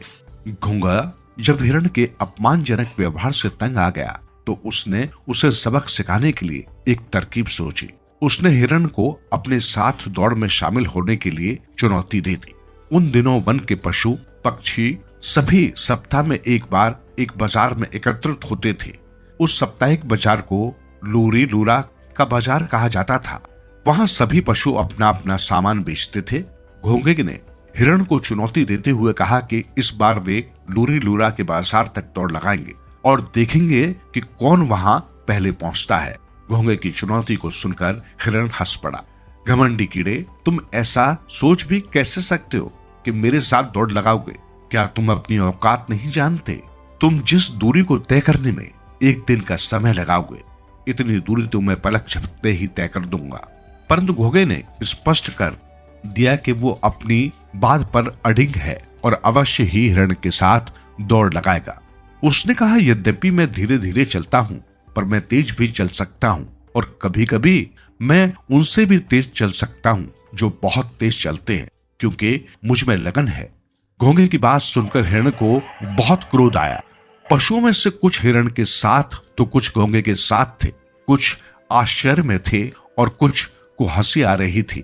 घोंगा जब हिरण के अपमानजनक व्यवहार से तंग आ गया तो उसने उसे सबक सिखाने के लिए एक तरकीब सोची। उसने हिरण को अपने साथ दौड़ में शामिल होने के लिए चुनौती दे दी। उन दिनों वन के पशु पक्षी सभी सप्ताह में एक बार एक बाजार में एकत्रित होते थे। उस साप्ताहिक बाजार को लूरी लूरा का बाजार कहा जाता था। वहां सभी पशु अपना अपना सामान बेचते थे। घोंगे ने हिरण को चुनौती देते हुए कहा कि इस बार वे लूरी लूरा के बाजार तक दौड़ लगाएंगे और देखेंगे कि कौन वहां पहले पहुंचता है। घोंगे की चुनौती को सुनकर हिरण हंस पड़ा। घमंडी कीड़े, तुम ऐसा सोच भी कैसे सकते हो कि मेरे साथ दौड़ लगाओगे? क्या तुम अपनी औकात नहीं जानते? तुम जिस दूरी को तय करने में एक दिन का समय लगाओगे, इतनी दूरी तो मैं पलक झपकते ही तय कर दूंगा। परंतु घोंगे ने स्पष्ट कर दिया कि वो अपनी बात पर अडिग है और अवश्य ही हिरण के साथ दौड़ लगाएगा। उसने कहा, यद्यपि मैं धीरे धीरे चलता हूं, पर मैं तेज भी चल सकता हूं और कभी कभी मैं उनसे भी तेज चल सकता हूं जो बहुत तेज चलते हैं, क्योंकि मुझ में लगन है। घोंगे की बात सुनकर हिरण को बहुत क्रोध आया। पशुओं में से कुछ हिरण के साथ तो कुछ घोंगे के साथ थे, कुछ आश्चर्य में थे और कुछ को हंसी आ रही थी।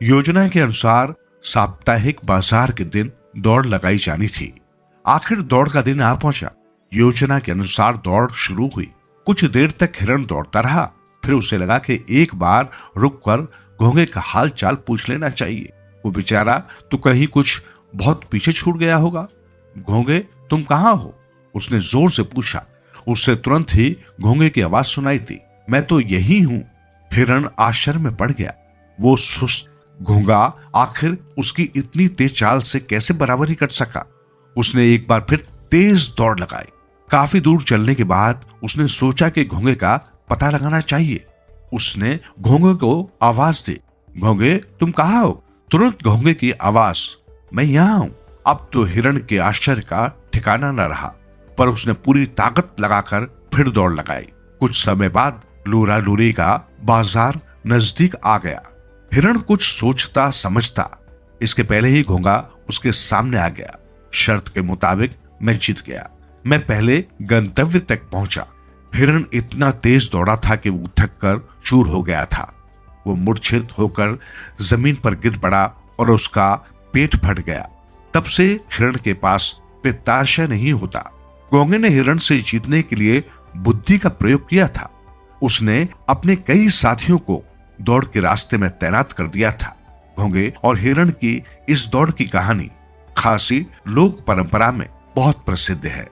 योजना के अनुसार साप्ताहिक बाजार के दिन दौड़ लगाई जानी थी। आखिर दौड़ का दिन आ पहुंचा। योजना के अनुसार दौड़ शुरू हुई। कुछ देर तक हिरण दौड़ता रहा, फिर उसे लगा कि एक बार रुककर घोंगे का हाल चाल पूछ लेना चाहिए। वो बेचारा तो कहीं कुछ बहुत पीछे छूट गया होगा। घोंगे, तुम कहाँ हो? उसने जोर से पूछा। उससे तुरंत ही घोंगे की आवाज सुनाई थी, मैं तो यही हूं। हिरण आश्चर्य में पड़ गया। वो सुस्त घोंगा आखिर उसकी इतनी तेज चाल से कैसे बराबरी कर सका? उसने एक बार फिर तेज दौड़ लगाई। काफी दूर चलने के बाद उसने सोचा कि घोंगे का पता लगाना चाहिए। उसने घोंगे को आवाज दी, घोंगे, तुम कहाँ हो? तुरंत घोंगे की आवाज, मैं यहां हूं। अब तो हिरण के आश्चर्य का ठिकाना न रहा, पर उसने पूरी ताकत लगाकर फिर दौड़ लगाई। कुछ समय बाद लूरा लूरी का बाजार नजदीक आ गया। हिरण कुछ सोचता समझता इसके पहले ही घोंगा उसके सामने आ गया। शर्त के मुताबिक मैं जीत गया। मैं पहले गंतव्य तक पहुंचा। हिरण इतना तेज दौड़ा था कि वो थक कर चूर हो गया था। वो मूर्छित होकर जमीन पर गिर पड़ा और उसका पेट फट गया। तब से हिरण के पास पित्ताशय नहीं होता। घोंगे ने हिरण से जीतने के लिए बुद्धि का प्रयोग किया था। उसने अपने कई साथियों को दौड़ के रास्ते में तैनात कर दिया था। घोंगे और हिरण की इस दौड़ की कहानी खासी लोक परंपरा में बहुत प्रसिद्ध है।